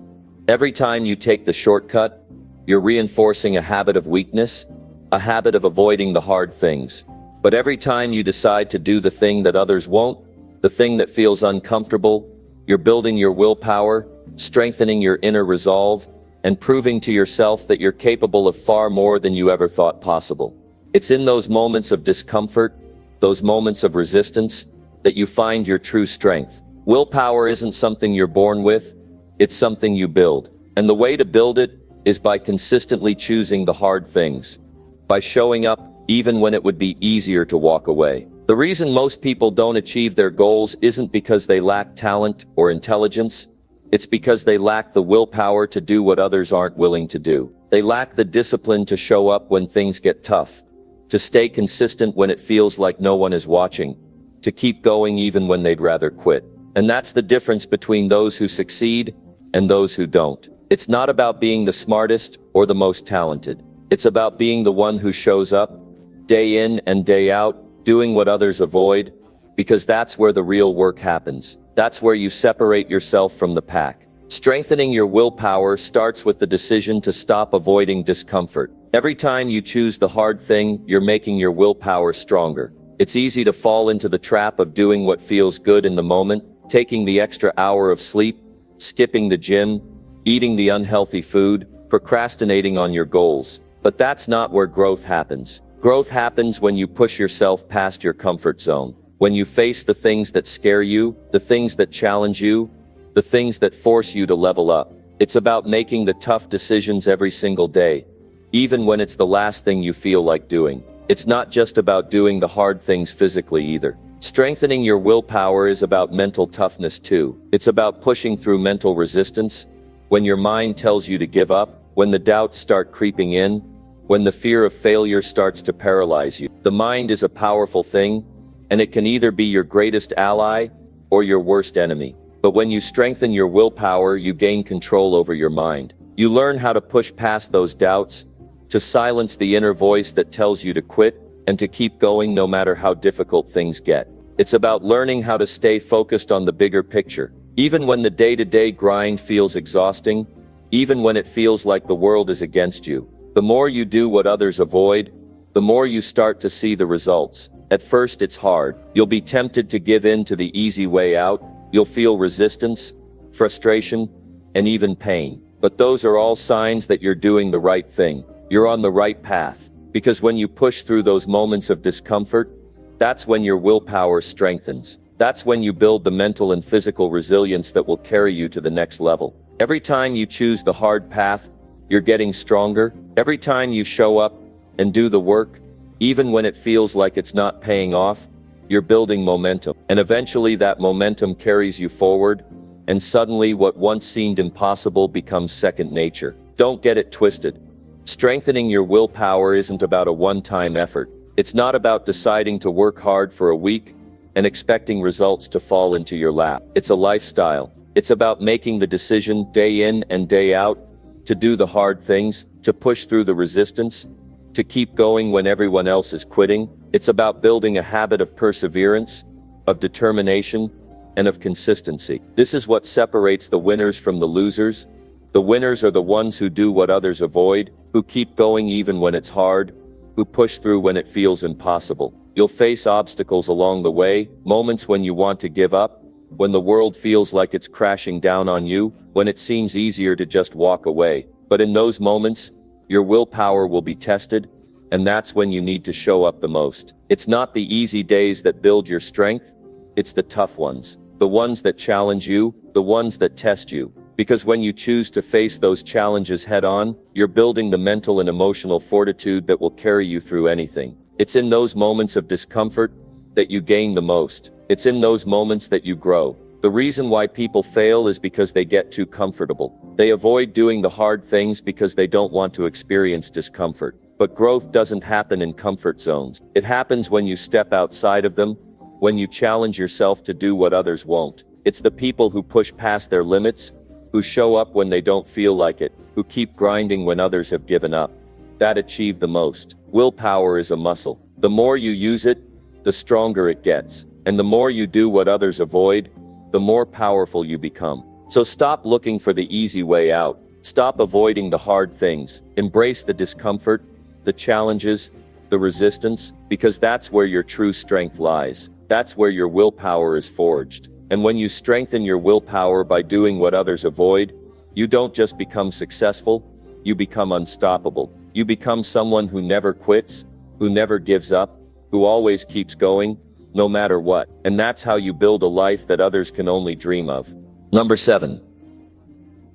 every time you take the shortcut, you're reinforcing a habit of weakness, a habit of avoiding the hard things. But every time you decide to do the thing that others won't, the thing that feels uncomfortable, you're building your willpower, strengthening your inner resolve, and proving to yourself that you're capable of far more than you ever thought possible. It's in those moments of discomfort, those moments of resistance, that you find your true strength. Willpower isn't something you're born with, it's something you build. And the way to build it is by consistently choosing the hard things, by showing up even when it would be easier to walk away. The reason most people don't achieve their goals isn't because they lack talent or intelligence, it's because they lack the willpower to do what others aren't willing to do. They lack the discipline to show up when things get tough, to stay consistent when it feels like no one is watching, to keep going even when they'd rather quit. And that's the difference between those who succeed and those who don't. It's not about being the smartest or the most talented. It's about being the one who shows up, day in and day out, doing what others avoid, because that's where the real work happens. That's where you separate yourself from the pack. Strengthening your willpower starts with the decision to stop avoiding discomfort. Every time you choose the hard thing, you're making your willpower stronger. It's easy to fall into the trap of doing what feels good in the moment, taking the extra hour of sleep, skipping the gym, eating the unhealthy food, procrastinating on your goals. But that's not where growth happens. Growth happens when you push yourself past your comfort zone. When you face the things that scare you, the things that challenge you, the things that force you to level up. It's about making the tough decisions every single day, even when it's the last thing you feel like doing. It's not just about doing the hard things physically either. Strengthening your willpower is about mental toughness too. It's about pushing through mental resistance. When your mind tells you to give up, when the doubts start creeping in, when the fear of failure starts to paralyze you. The mind is a powerful thing, and it can either be your greatest ally or your worst enemy. But when you strengthen your willpower, you gain control over your mind. You learn how to push past those doubts, to silence the inner voice that tells you to quit, and to keep going no matter how difficult things get. It's about learning how to stay focused on the bigger picture. Even when the day-to-day grind feels exhausting, even when it feels like the world is against you, the more you do what others avoid, the more you start to see the results. At first it's hard. You'll be tempted to give in to the easy way out. You'll feel resistance, frustration, and even pain. But those are all signs that you're doing the right thing. You're on the right path. Because when you push through those moments of discomfort, that's when your willpower strengthens. That's when you build the mental and physical resilience that will carry you to the next level. Every time you choose the hard path, you're getting stronger. Every time you show up and do the work, even when it feels like it's not paying off, you're building momentum. And eventually that momentum carries you forward, and suddenly what once seemed impossible becomes second nature. Don't get it twisted. Strengthening your willpower isn't about a one-time effort. It's not about deciding to work hard for a week and expecting results to fall into your lap. It's a lifestyle. It's about making the decision day in and day out to do the hard things, to push through the resistance, to keep going when everyone else is quitting. It's about building a habit of perseverance, of determination, and of consistency. This is what separates the winners from the losers. The winners are the ones who do what others avoid, who keep going even when it's hard, who push through when it feels impossible. You'll face obstacles along the way, moments when you want to give up, when the world feels like it's crashing down on you, when it seems easier to just walk away. But in those moments, your willpower will be tested, and that's when you need to show up the most. It's not the easy days that build your strength, it's the tough ones. The ones that challenge you, the ones that test you. Because when you choose to face those challenges head on, you're building the mental and emotional fortitude that will carry you through anything. It's in those moments of discomfort that you gain the most. It's in those moments that you grow. The reason why people fail is because they get too comfortable. They avoid doing the hard things because they don't want to experience discomfort. But growth doesn't happen in comfort zones. It happens when you step outside of them, when you challenge yourself to do what others won't. It's the people who push past their limits, who show up when they don't feel like it, who keep grinding when others have given up, that achieve the most. Willpower is a muscle. The more you use it, the stronger it gets. And the more you do what others avoid, the more powerful you become. So stop looking for the easy way out. Stop avoiding the hard things. Embrace the discomfort, the challenges, the resistance, because that's where your true strength lies. That's where your willpower is forged. And when you strengthen your willpower by doing what others avoid, you don't just become successful, you become unstoppable. You become someone who never quits, who never gives up, who always keeps going, no matter what. And that's how you build a life that others can only dream of. Number 7.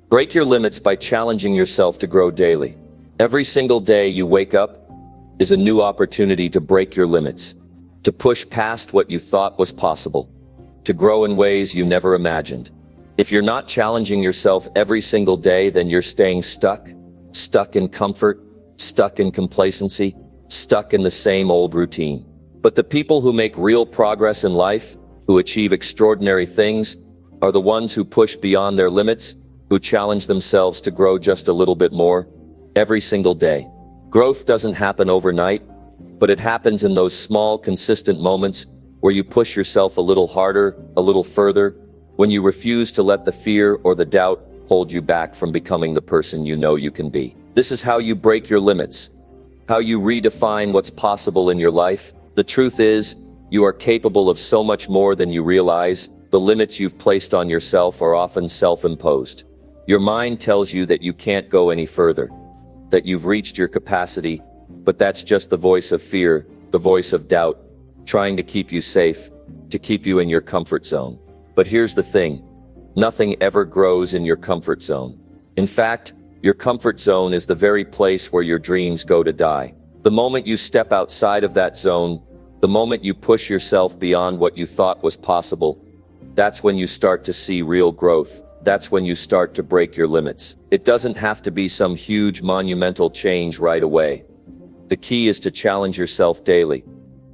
Break your limits by challenging yourself to grow daily. Every single day you wake up is a new opportunity to break your limits, to push past what you thought was possible, to grow in ways you never imagined. If you're not challenging yourself every single day, then you're staying stuck in comfort, stuck in complacency, stuck in the same old routine. But the people who make real progress in life, who achieve extraordinary things, are the ones who push beyond their limits, who challenge themselves to grow just a little bit more, every single day. Growth doesn't happen overnight, but it happens in those small, consistent moments where you push yourself a little harder, a little further, when you refuse to let the fear or the doubt hold you back from becoming the person you know you can be. This is how you break your limits, how you redefine what's possible in your life. The truth is, you are capable of so much more than you realize. The limits you've placed on yourself are often self-imposed. Your mind tells you that you can't go any further, that you've reached your capacity, but that's just the voice of fear, the voice of doubt, trying to keep you safe, to keep you in your comfort zone. But here's the thing, nothing ever grows in your comfort zone. In fact, your comfort zone is the very place where your dreams go to die. The moment you step outside of that zone, the moment you push yourself beyond what you thought was possible, that's when you start to see real growth. That's when you start to break your limits. It doesn't have to be some huge monumental change right away. The key is to challenge yourself daily,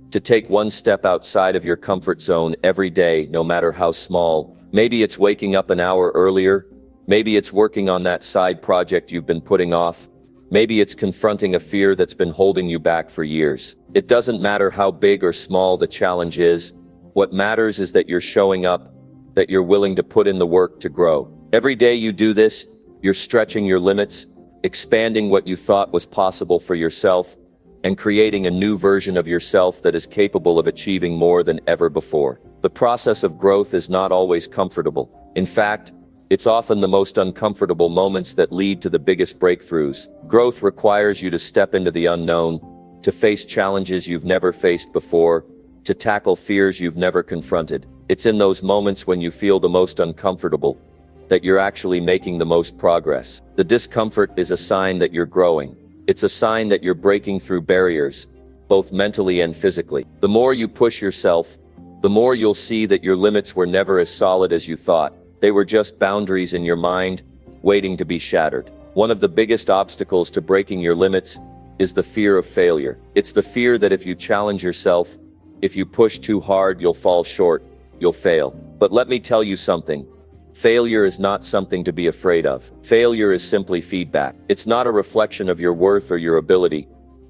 to take one step outside of your comfort zone every day, no matter how small. Maybe it's waking up an hour earlier. Maybe it's working on that side project you've been putting off. Maybe it's confronting a fear that's been holding you back for years. It doesn't matter how big or small the challenge is. What matters is that you're showing up, that you're willing to put in the work to grow. Every day you do this, you're stretching your limits, expanding what you thought was possible for yourself, and creating a new version of yourself that is capable of achieving more than ever before. The process of growth is not always comfortable. In fact, it's often the most uncomfortable moments that lead to the biggest breakthroughs. Growth requires you to step into the unknown, to face challenges you've never faced before, to tackle fears you've never confronted. It's in those moments when you feel the most uncomfortable that you're actually making the most progress. The discomfort is a sign that you're growing. It's a sign that you're breaking through barriers, both mentally and physically. The more you push yourself, the more you'll see that your limits were never as solid as you thought. They were just boundaries in your mind, waiting to be shattered. One of the biggest obstacles to breaking your limits is the fear of failure. It's the fear that if you challenge yourself, if you push too hard, you'll fall short, you'll fail. But let me tell you something. Failure is not something to be afraid of. Failure is simply feedback. It's not a reflection of your worth or your ability,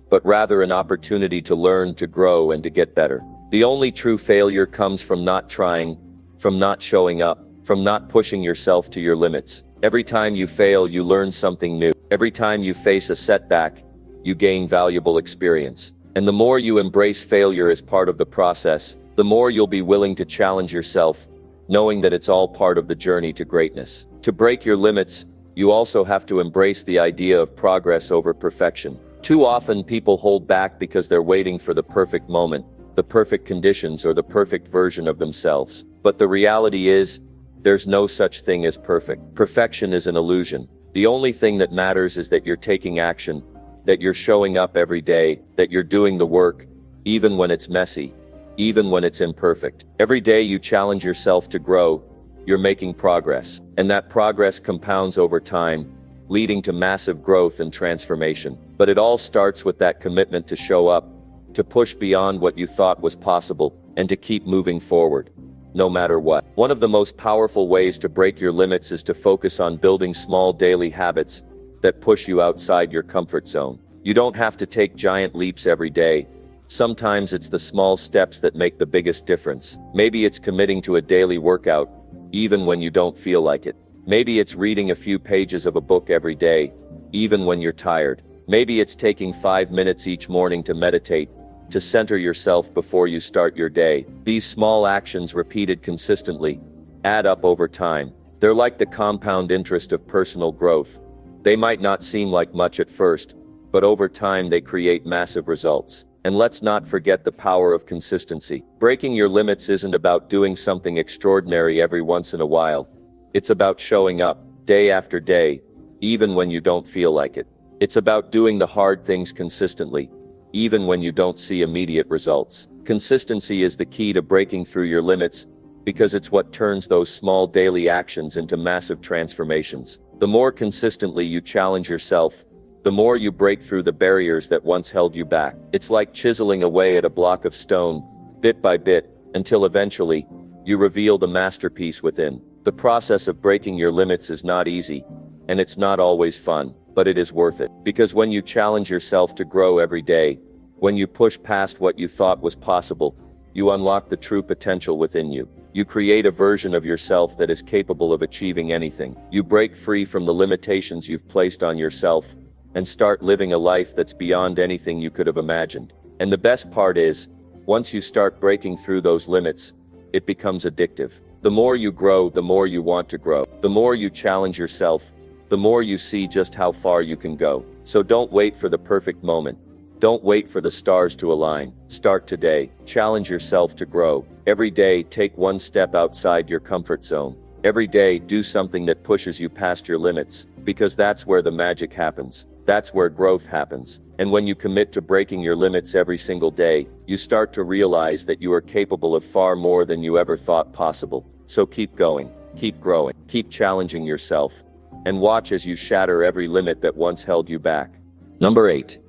but rather an opportunity to learn, to grow, and to get better. The only true failure comes from not trying, from not showing up, from not pushing yourself to your limits. Every time you fail, you learn something new. Every time you face a setback, you gain valuable experience. And the more you embrace failure as part of the process, the more you'll be willing to challenge yourself, knowing that it's all part of the journey to greatness. To break your limits, you also have to embrace the idea of progress over perfection. Too often people hold back because they're waiting for the perfect moment, the perfect conditions, or the perfect version of themselves. But the reality is, there's no such thing as perfect. Perfection is an illusion. The only thing that matters is that you're taking action, that you're showing up every day, that you're doing the work, even when it's messy, even when it's imperfect. Every day you challenge yourself to grow, you're making progress. And that progress compounds over time, leading to massive growth and transformation. But it all starts with that commitment to show up, to push beyond what you thought was possible, and to keep moving forward, no matter what. One of the most powerful ways to break your limits is to focus on building small daily habits that push you outside your comfort zone. You don't have to take giant leaps every day. Sometimes it's the small steps that make the biggest difference. Maybe it's committing to a daily workout, even when you don't feel like it. Maybe it's reading a few pages of a book every day, even when you're tired. Maybe it's taking 5 minutes each morning to meditate, to center yourself before you start your day. These small actions repeated consistently add up over time. They're like the compound interest of personal growth. They might not seem like much at first, but over time they create massive results. And let's not forget the power of consistency. Breaking your limits isn't about doing something extraordinary every once in a while. It's about showing up, day after day, even when you don't feel like it. It's about doing the hard things consistently, even when you don't see immediate results. Consistency is the key to breaking through your limits, because it's what turns those small daily actions into massive transformations. The more consistently you challenge yourself, the more you break through the barriers that once held you back. It's like chiseling away at a block of stone, bit by bit, until eventually, you reveal the masterpiece within. The process of breaking your limits is not easy, and it's not always fun, but it is worth it. Because when you challenge yourself to grow every day, when you push past what you thought was possible, you unlock the true potential within you. You create a version of yourself that is capable of achieving anything. You break free from the limitations you've placed on yourself, and start living a life that's beyond anything you could have imagined. And the best part is, once you start breaking through those limits, it becomes addictive. The more you grow, the more you want to grow. The more you challenge yourself, the more you see just how far you can go. So don't wait for the perfect moment. Don't wait for the stars to align. Start today. Challenge yourself to grow. Every day, take one step outside your comfort zone. Every day, do something that pushes you past your limits, because that's where the magic happens. That's where growth happens. And when you commit to breaking your limits every single day, you start to realize that you are capable of far more than you ever thought possible. So keep going, keep growing, keep challenging yourself, and watch as you shatter every limit that once held you back. Number 8.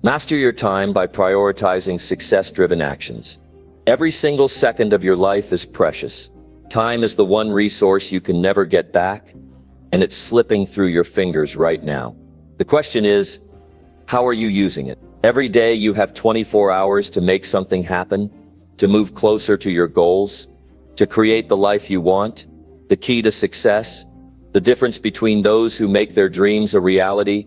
Master your time by prioritizing success-driven actions. Every single second of your life is precious. Time is the one resource you can never get back, and it's slipping through your fingers right now. The question is, how are you using it? Every day you have 24 hours to make something happen, to move closer to your goals, to create the life you want. The key to success, the difference between those who make their dreams a reality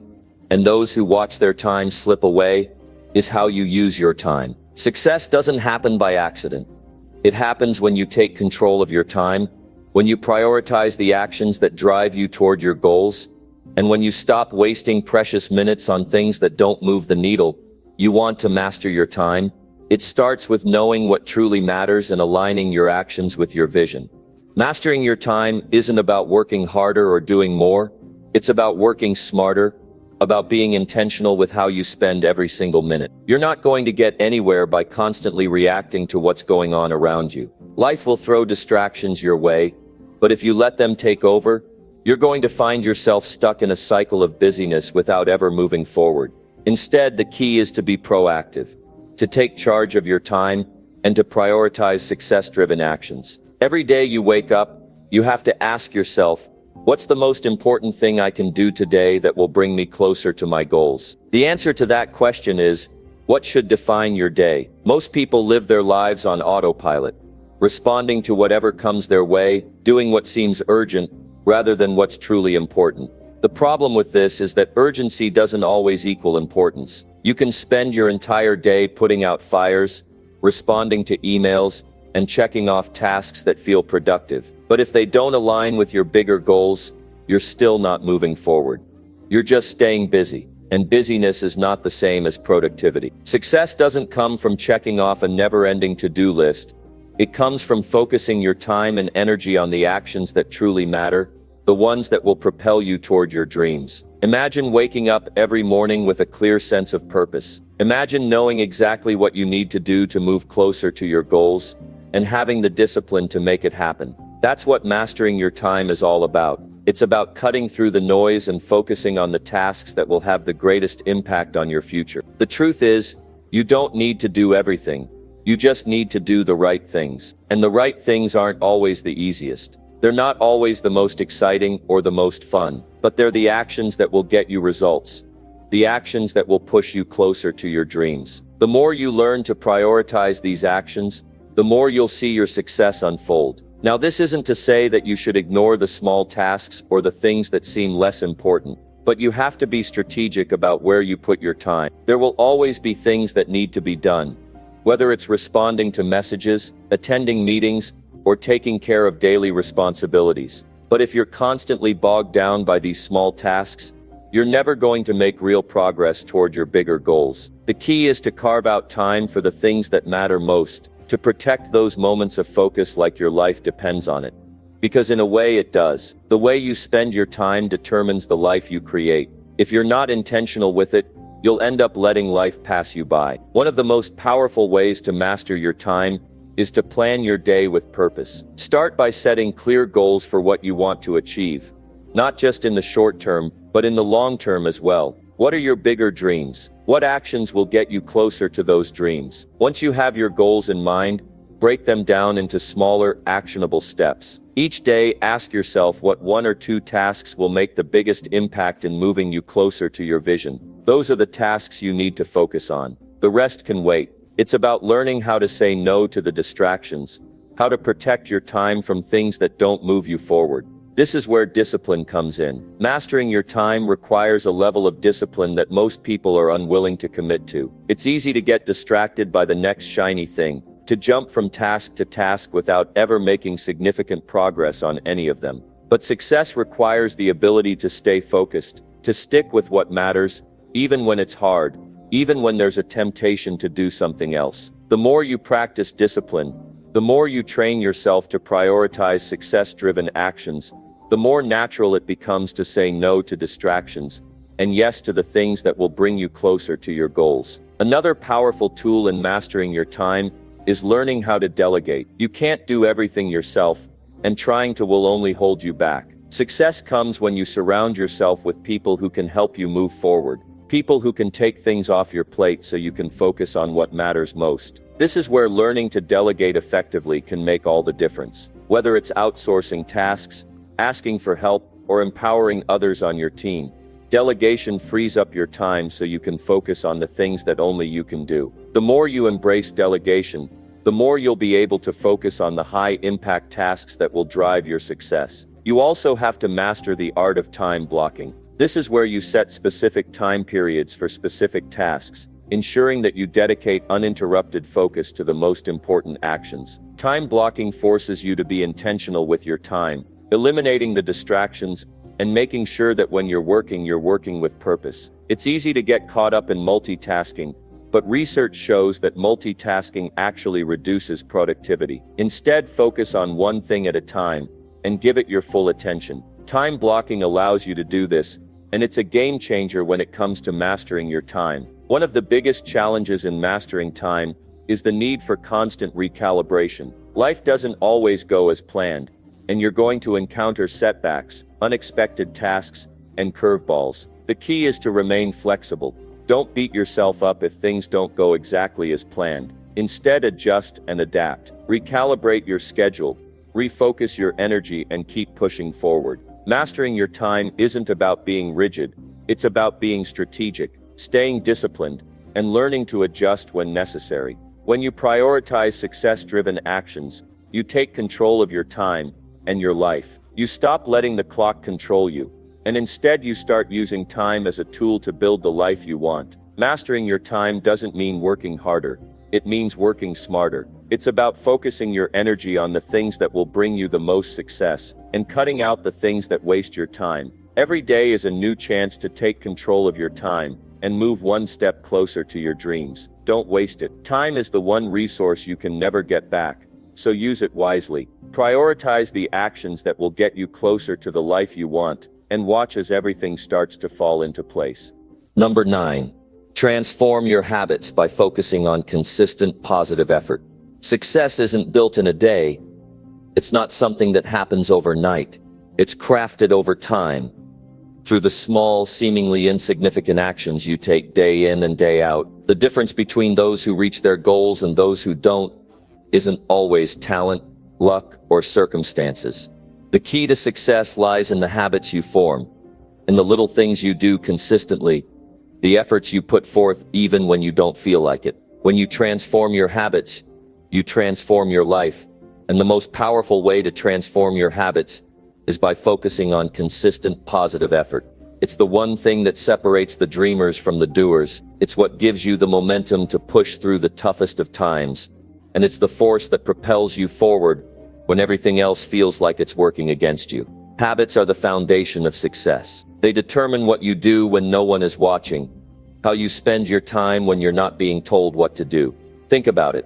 and those who watch their time slip away, is how you use your time. Success doesn't happen by accident. It happens when you take control of your time, when you prioritize the actions that drive you toward your goals, and when you stop wasting precious minutes on things that don't move the needle. You want to master your time? It starts with knowing what truly matters and aligning your actions with your vision. Mastering your time isn't about working harder or doing more. It's about working smarter, about being intentional with how you spend every single minute. You're not going to get anywhere by constantly reacting to what's going on around you. Life will throw distractions your way, but if you let them take over, you're going to find yourself stuck in a cycle of busyness without ever moving forward. Instead, the key is to be proactive, to take charge of your time, and to prioritize success-driven actions. Every day you wake up, you have to ask yourself, what's the most important thing I can do today that will bring me closer to my goals? The answer to that question is, what should define your day? Most people live their lives on autopilot, responding to whatever comes their way, doing what seems urgent, rather than what's truly important. The problem with this is that urgency doesn't always equal importance. You can spend your entire day putting out fires, responding to emails, and checking off tasks that feel productive. But if they don't align with your bigger goals, you're still not moving forward. You're just staying busy, and busyness is not the same as productivity. Success doesn't come from checking off a never-ending to-do list. It comes from focusing your time and energy on the actions that truly matter, the ones that will propel you toward your dreams. Imagine waking up every morning with a clear sense of purpose. Imagine knowing exactly what you need to do to move closer to your goals, and having the discipline to make it happen. That's what mastering your time is all about. It's about cutting through the noise and focusing on the tasks that will have the greatest impact on your future. The truth is, you don't need to do everything. You just need to do the right things. And the right things aren't always the easiest. They're not always the most exciting or the most fun, but they're the actions that will get you results. The actions that will push you closer to your dreams. The more you learn to prioritize these actions, the more you'll see your success unfold. Now, this isn't to say that you should ignore the small tasks or the things that seem less important. But you have to be strategic about where you put your time. There will always be things that need to be done. Whether it's responding to messages, attending meetings, or taking care of daily responsibilities. But if you're constantly bogged down by these small tasks, you're never going to make real progress toward your bigger goals. The key is to carve out time for the things that matter most, to protect those moments of focus like your life depends on it. Because in a way it does. The way you spend your time determines the life you create. If you're not intentional with it, you'll end up letting life pass you by. One of the most powerful ways to master your time is to plan your day with purpose. Start by setting clear goals for what you want to achieve. Not just in the short term, but in the long term as well. What are your bigger dreams? What actions will get you closer to those dreams? Once you have your goals in mind, break them down into smaller, actionable steps. Each day, ask yourself what 1 or 2 tasks will make the biggest impact in moving you closer to your vision. Those are the tasks you need to focus on. The rest can wait. It's about learning how to say no to the distractions, how to protect your time from things that don't move you forward. This is where discipline comes in. Mastering your time requires a level of discipline that most people are unwilling to commit to. It's easy to get distracted by the next shiny thing, to jump from task to task without ever making significant progress on any of them. But success requires the ability to stay focused, to stick with what matters, even when it's hard, even when there's a temptation to do something else. The more you practice discipline, the more you train yourself to prioritize success-driven actions, the more natural it becomes to say no to distractions, and yes to the things that will bring you closer to your goals. Another powerful tool in mastering your time is learning how to delegate. You can't do everything yourself, and trying to will only hold you back. Success comes when you surround yourself with people who can help you move forward. People who can take things off your plate so you can focus on what matters most. This is where learning to delegate effectively can make all the difference. Whether it's outsourcing tasks, asking for help, or empowering others on your team, delegation frees up your time so you can focus on the things that only you can do. The more you embrace delegation, the more you'll be able to focus on the high-impact tasks that will drive your success. You also have to master the art of time blocking. This is where you set specific time periods for specific tasks, ensuring that you dedicate uninterrupted focus to the most important actions. Time blocking forces you to be intentional with your time, eliminating the distractions and making sure that when you're working with purpose. It's easy to get caught up in multitasking, but research shows that multitasking actually reduces productivity. Instead, focus on one thing at a time and give it your full attention. Time blocking allows you to do this, and it's a game changer when it comes to mastering your time. One of the biggest challenges in mastering time is the need for constant recalibration. Life doesn't always go as planned, and you're going to encounter setbacks, unexpected tasks, and curveballs. The key is to remain flexible. Don't beat yourself up if things don't go exactly as planned. Instead, adjust and adapt. Recalibrate your schedule, refocus your energy, and keep pushing forward. Mastering your time isn't about being rigid, it's about being strategic, staying disciplined, and learning to adjust when necessary. When you prioritize success-driven actions, you take control of your time and your life. You stop letting the clock control you, and instead you start using time as a tool to build the life you want. Mastering your time doesn't mean working harder, it means working smarter. It's about focusing your energy on the things that will bring you the most success, and cutting out the things that waste your time. Every day is a new chance to take control of your time, and move one step closer to your dreams. Don't waste it. Time is the one resource you can never get back, so use it wisely. Prioritize the actions that will get you closer to the life you want, and watch as everything starts to fall into place. Number 9. Transform your habits by focusing on consistent positive effort. Success isn't built in a day. It's not something that happens overnight. It's crafted over time, through the small, seemingly insignificant actions you take day in and day out. The difference between those who reach their goals and those who don't isn't always talent, luck, or circumstances. The key to success lies in the habits you form, in the little things you do consistently, the efforts you put forth even when you don't feel like it. When you transform your habits, you transform your life. And the most powerful way to transform your habits is by focusing on consistent positive effort. It's the one thing that separates the dreamers from the doers. It's what gives you the momentum to push through the toughest of times. And it's the force that propels you forward when everything else feels like it's working against you. Habits are the foundation of success. They determine what you do when no one is watching, how you spend your time when you're not being told what to do. Think about it.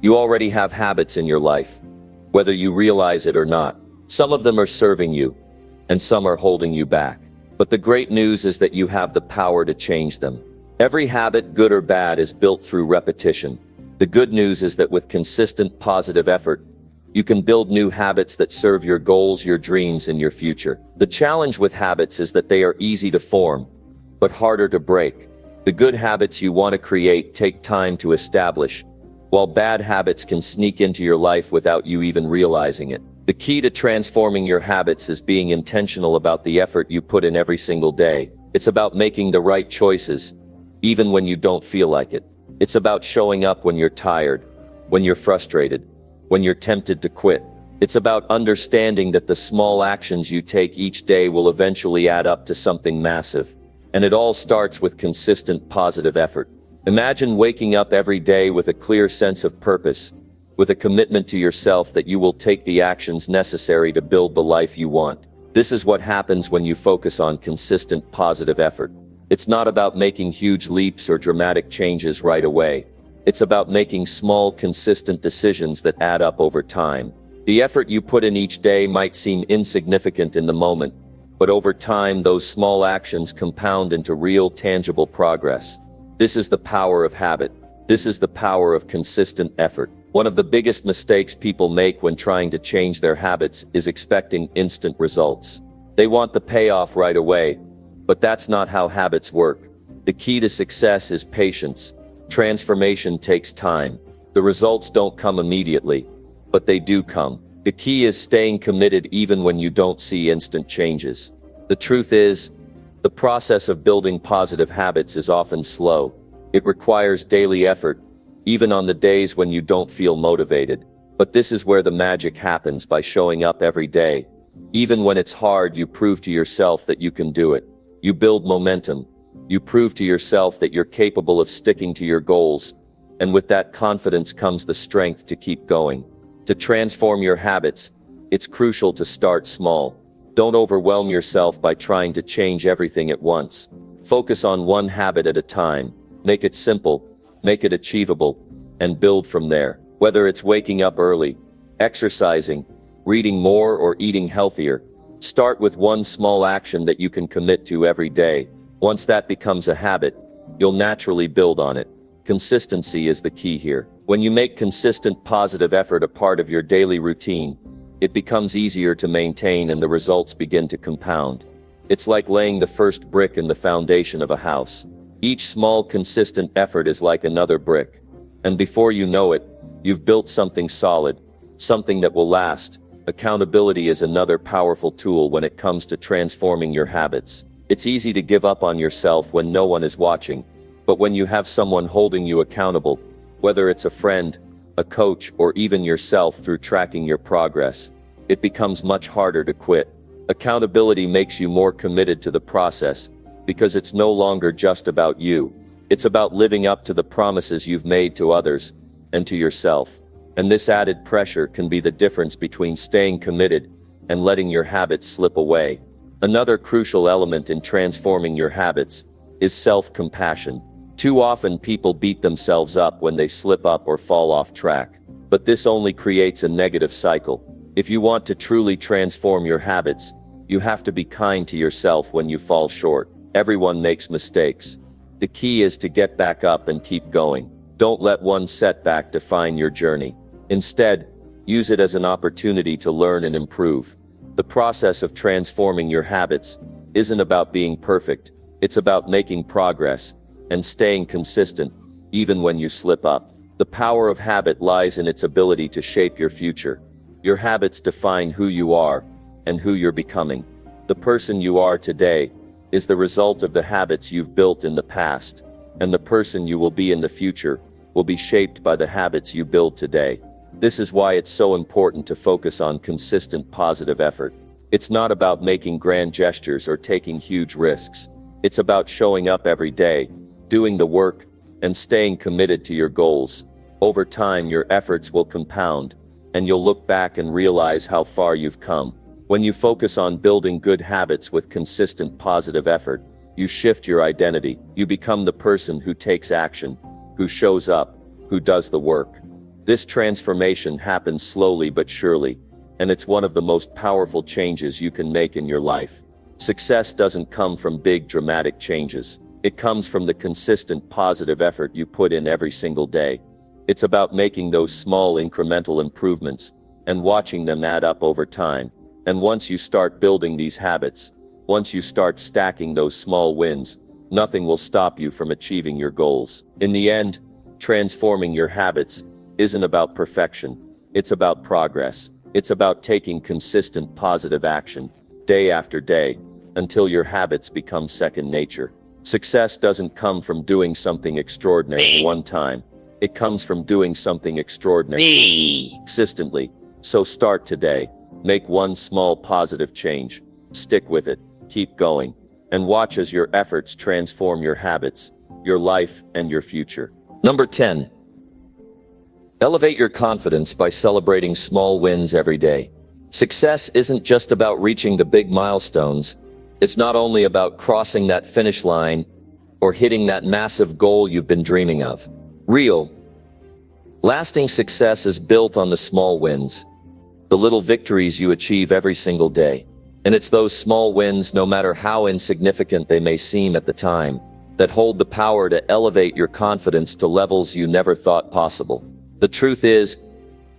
You already have habits in your life, whether you realize it or not. Some of them are serving you, and some are holding you back. But the great news is that you have the power to change them. Every habit, good or bad, is built through repetition. The good news is that with consistent positive effort, you can build new habits that serve your goals, your dreams, and your future. The challenge with habits is that they are easy to form, but harder to break. The good habits you want to create take time to establish, while bad habits can sneak into your life without you even realizing it. The key to transforming your habits is being intentional about the effort you put in every single day. It's about making the right choices, even when you don't feel like it. It's about showing up when you're tired, when you're frustrated, when you're tempted to quit. It's about understanding that the small actions you take each day will eventually add up to something massive. And it all starts with consistent positive effort. Imagine waking up every day with a clear sense of purpose, with a commitment to yourself that you will take the actions necessary to build the life you want. This is what happens when you focus on consistent positive effort. It's not about making huge leaps or dramatic changes right away. It's about making small, consistent decisions that add up over time. The effort you put in each day might seem insignificant in the moment, but over time, those small actions compound into real, tangible progress. This is the power of habit. This is the power of consistent effort. One of the biggest mistakes people make when trying to change their habits is expecting instant results. They want the payoff right away, but that's not how habits work. The key to success is patience. Transformation takes time. The results don't come immediately, but they do come. The key is staying committed even when you don't see instant changes. The truth is, the process of building positive habits is often slow. It requires daily effort, even on the days when you don't feel motivated. But this is where the magic happens, by showing up every day. Even when it's hard, you prove to yourself that you can do it. You build momentum. You prove to yourself that you're capable of sticking to your goals, and with that confidence comes the strength to keep going. To transform your habits, it's crucial to start small. Don't overwhelm yourself by trying to change everything at once. Focus on one habit at a time. Make it simple, make it achievable, and build from there. Whether it's waking up early, exercising, reading more, or eating healthier, start with one small action that you can commit to every day. Once that becomes a habit, you'll naturally build on it. Consistency is the key here. When you make consistent positive effort a part of your daily routine, it becomes easier to maintain and the results begin to compound. It's like laying the first brick in the foundation of a house. Each small, consistent effort is like another brick. And before you know it, you've built something solid, something that will last. Accountability is another powerful tool when it comes to transforming your habits. It's easy to give up on yourself when no one is watching, but when you have someone holding you accountable, whether it's a friend, a coach, or even yourself through tracking your progress, it becomes much harder to quit. Accountability makes you more committed to the process, because it's no longer just about you. It's about living up to the promises you've made to others and to yourself. And this added pressure can be the difference between staying committed and letting your habits slip away. Another crucial element in transforming your habits is self-compassion. Too often people beat themselves up when they slip up or fall off track. But this only creates a negative cycle. If you want to truly transform your habits, you have to be kind to yourself when you fall short. Everyone makes mistakes. The key is to get back up and keep going. Don't let one setback define your journey. Instead, use it as an opportunity to learn and improve. The process of transforming your habits isn't about being perfect. It's about making progress and staying consistent, even when you slip up. The power of habit lies in its ability to shape your future. Your habits define who you are and who you're becoming. The person you are today is the result of the habits you've built in the past, and the person you will be in the future will be shaped by the habits you build today. This is why it's so important to focus on consistent positive effort. It's not about making grand gestures or taking huge risks. It's about showing up every day, doing the work, and staying committed to your goals. Over time, your efforts will compound, and you'll look back and realize how far you've come. When you focus on building good habits with consistent positive effort, you shift your identity. You become the person who takes action, who shows up, who does the work. This transformation happens slowly but surely, and it's one of the most powerful changes you can make in your life. Success doesn't come from big dramatic changes. It comes from the consistent positive effort you put in every single day. It's about making those small incremental improvements and watching them add up over time. And once you start building these habits, once you start stacking those small wins, nothing will stop you from achieving your goals. In the end, transforming your habits isn't about perfection. It's about progress. It's about taking consistent positive action, day after day, until your habits become second nature. Success doesn't come from doing something extraordinary one time. It comes from doing something extraordinary consistently. So start today. Make one small positive change. Stick with it. Keep going. And watch as your efforts transform your habits, your life, and your future. Number 10. Elevate your confidence by celebrating small wins every day. Success isn't just about reaching the big milestones. It's not only about crossing that finish line or hitting that massive goal you've been dreaming of. Real, lasting success is built on the small wins, the little victories you achieve every single day. And it's those small wins, no matter how insignificant they may seem at the time, that hold the power to elevate your confidence to levels you never thought possible. The truth is,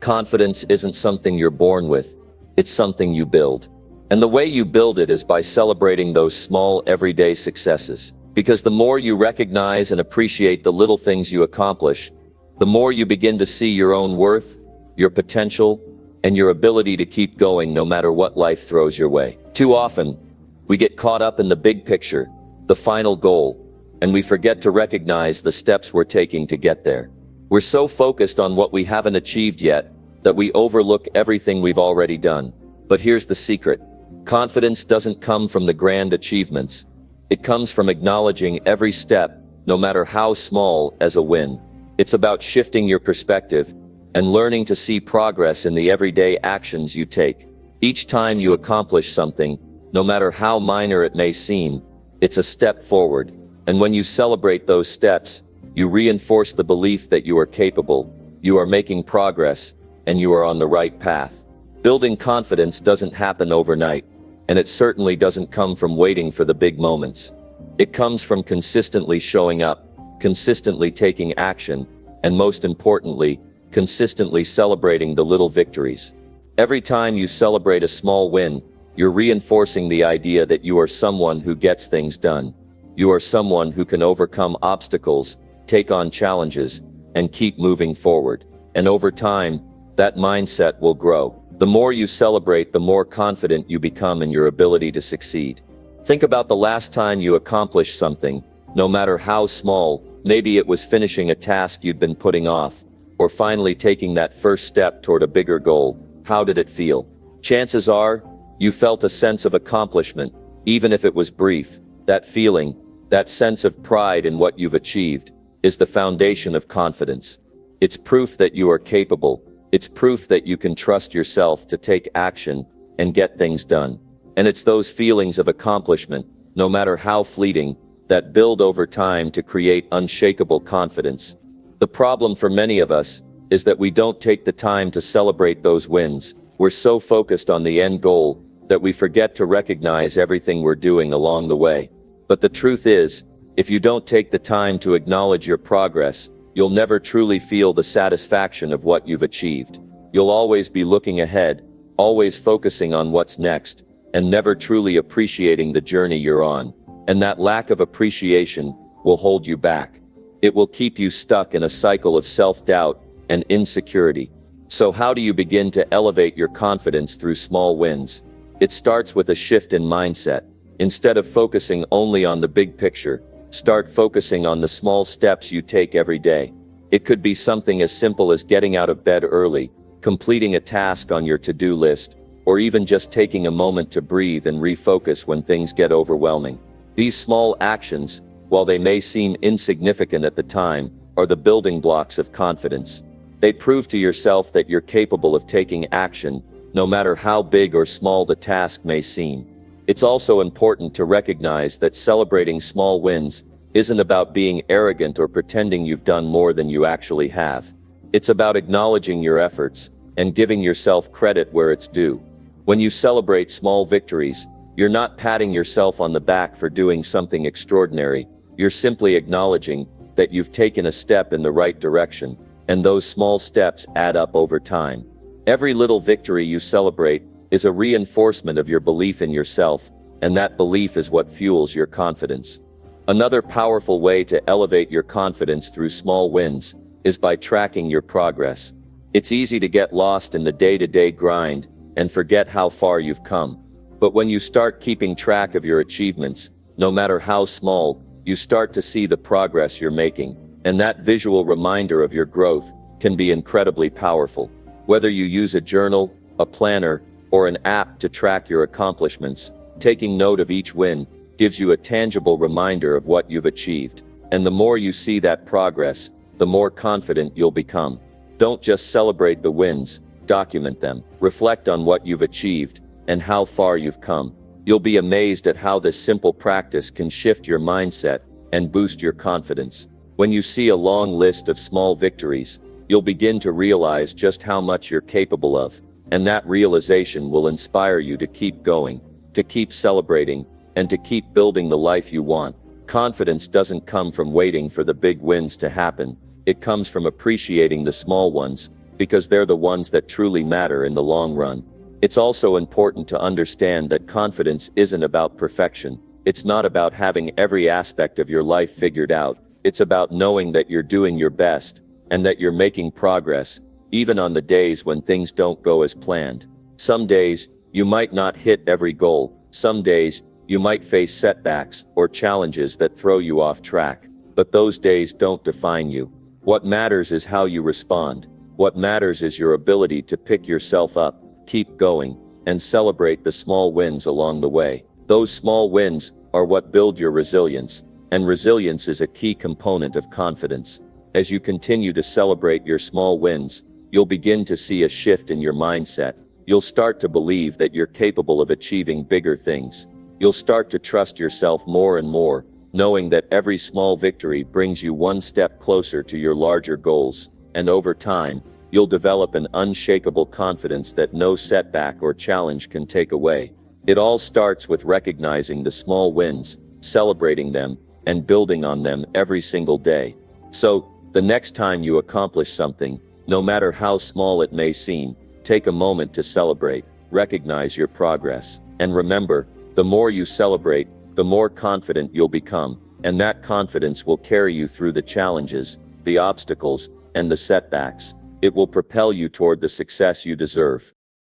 confidence isn't something you're born with. It's something you build. And the way you build it is by celebrating those small, everyday successes. Because the more you recognize and appreciate the little things you accomplish, the more you begin to see your own worth, your potential, and your ability to keep going no matter what life throws your way. Too often, we get caught up in the big picture, the final goal, and we forget to recognize the steps we're taking to get there. We're so focused on what we haven't achieved yet that we overlook everything we've already done. But here's the secret. Confidence doesn't come from the grand achievements. It comes from acknowledging every step, no matter how small, as a win. It's about shifting your perspective and learning to see progress in the everyday actions you take. Each time you accomplish something, no matter how minor it may seem, it's a step forward. And when you celebrate those steps, you reinforce the belief that you are capable, you are making progress, and you are on the right path. Building confidence doesn't happen overnight, and it certainly doesn't come from waiting for the big moments. It comes from consistently showing up, consistently taking action, and most importantly, consistently celebrating the little victories. Every time you celebrate a small win, you're reinforcing the idea that you are someone who gets things done. You are someone who can overcome obstacles, take on challenges, and keep moving forward. And over time, that mindset will grow. The more you celebrate, the more confident you become in your ability to succeed. Think about the last time you accomplished something, no matter how small. Maybe it was finishing a task you'd been putting off, or finally taking that first step toward a bigger goal. How did it feel? Chances are, you felt a sense of accomplishment, even if it was brief. That feeling, that sense of pride in what you've achieved, is the foundation of confidence. It's proof that you are capable. It's proof that you can trust yourself to take action and get things done. And it's those feelings of accomplishment, no matter how fleeting, that build over time to create unshakable confidence. The problem for many of us is that we don't take the time to celebrate those wins. We're so focused on the end goal that we forget to recognize everything we're doing along the way. But the truth is, if you don't take the time to acknowledge your progress, you'll never truly feel the satisfaction of what you've achieved. You'll always be looking ahead, always focusing on what's next, and never truly appreciating the journey you're on. And that lack of appreciation will hold you back. It will keep you stuck in a cycle of self-doubt and insecurity. So how do you begin to elevate your confidence through small wins? It starts with a shift in mindset. Instead of focusing only on the big picture, start focusing on the small steps you take every day. It could be something as simple as getting out of bed early, completing a task on your to-do list, or even just taking a moment to breathe and refocus when things get overwhelming. These small actions, while they may seem insignificant at the time, are the building blocks of confidence. They prove to yourself that you're capable of taking action, no matter how big or small the task may seem. It's also important to recognize that celebrating small wins isn't about being arrogant or pretending you've done more than you actually have. It's about acknowledging your efforts and giving yourself credit where it's due. When you celebrate small victories, you're not patting yourself on the back for doing something extraordinary. You're simply acknowledging that you've taken a step in the right direction, and those small steps add up over time. Every little victory you celebrate is a reinforcement of your belief in yourself, and that belief is what fuels your confidence. Another powerful way to elevate your confidence through small wins is by tracking your progress. It's easy to get lost in the day-to-day grind and forget how far you've come. But when you start keeping track of your achievements, no matter how small, you start to see the progress you're making, and that visual reminder of your growth can be incredibly powerful. Whether you use a journal, a planner, or an app to track your accomplishments, taking note of each win gives you a tangible reminder of what you've achieved. And the more you see that progress, the more confident you'll become. Don't just celebrate the wins, document them. Reflect on what you've achieved and how far you've come. You'll be amazed at how this simple practice can shift your mindset and boost your confidence. When you see a long list of small victories, you'll begin to realize just how much you're capable of, and that realization will inspire you to keep going, to keep celebrating, and to keep building the life you want. Confidence doesn't come from waiting for the big wins to happen. It comes from appreciating the small ones, because they're the ones that truly matter in the long run. It's also important to understand that confidence isn't about perfection. It's not about having every aspect of your life figured out. It's about knowing that you're doing your best, and that you're making progress, even on the days when things don't go as planned. Some days, you might not hit every goal. Some days, you might face setbacks or challenges that throw you off track. But those days don't define you. What matters is how you respond. What matters is your ability to pick yourself up, keep going, and celebrate the small wins along the way. Those small wins are what build your resilience, and resilience is a key component of confidence. As you continue to celebrate your small wins, you'll begin to see a shift in your mindset. You'll start to believe that you're capable of achieving bigger things. You'll start to trust yourself more and more, knowing that every small victory brings you one step closer to your larger goals. And over time, you'll develop an unshakable confidence that no setback or challenge can take away. It all starts with recognizing the small wins, celebrating them, and building on them every single day. So, the next time you accomplish something, no matter how small it may seem, take a moment to celebrate, recognize your progress, and remember, the more you celebrate, the more confident you'll become, and that confidence will carry you through the challenges, the obstacles, and the setbacks. It will propel you toward the success you deserve.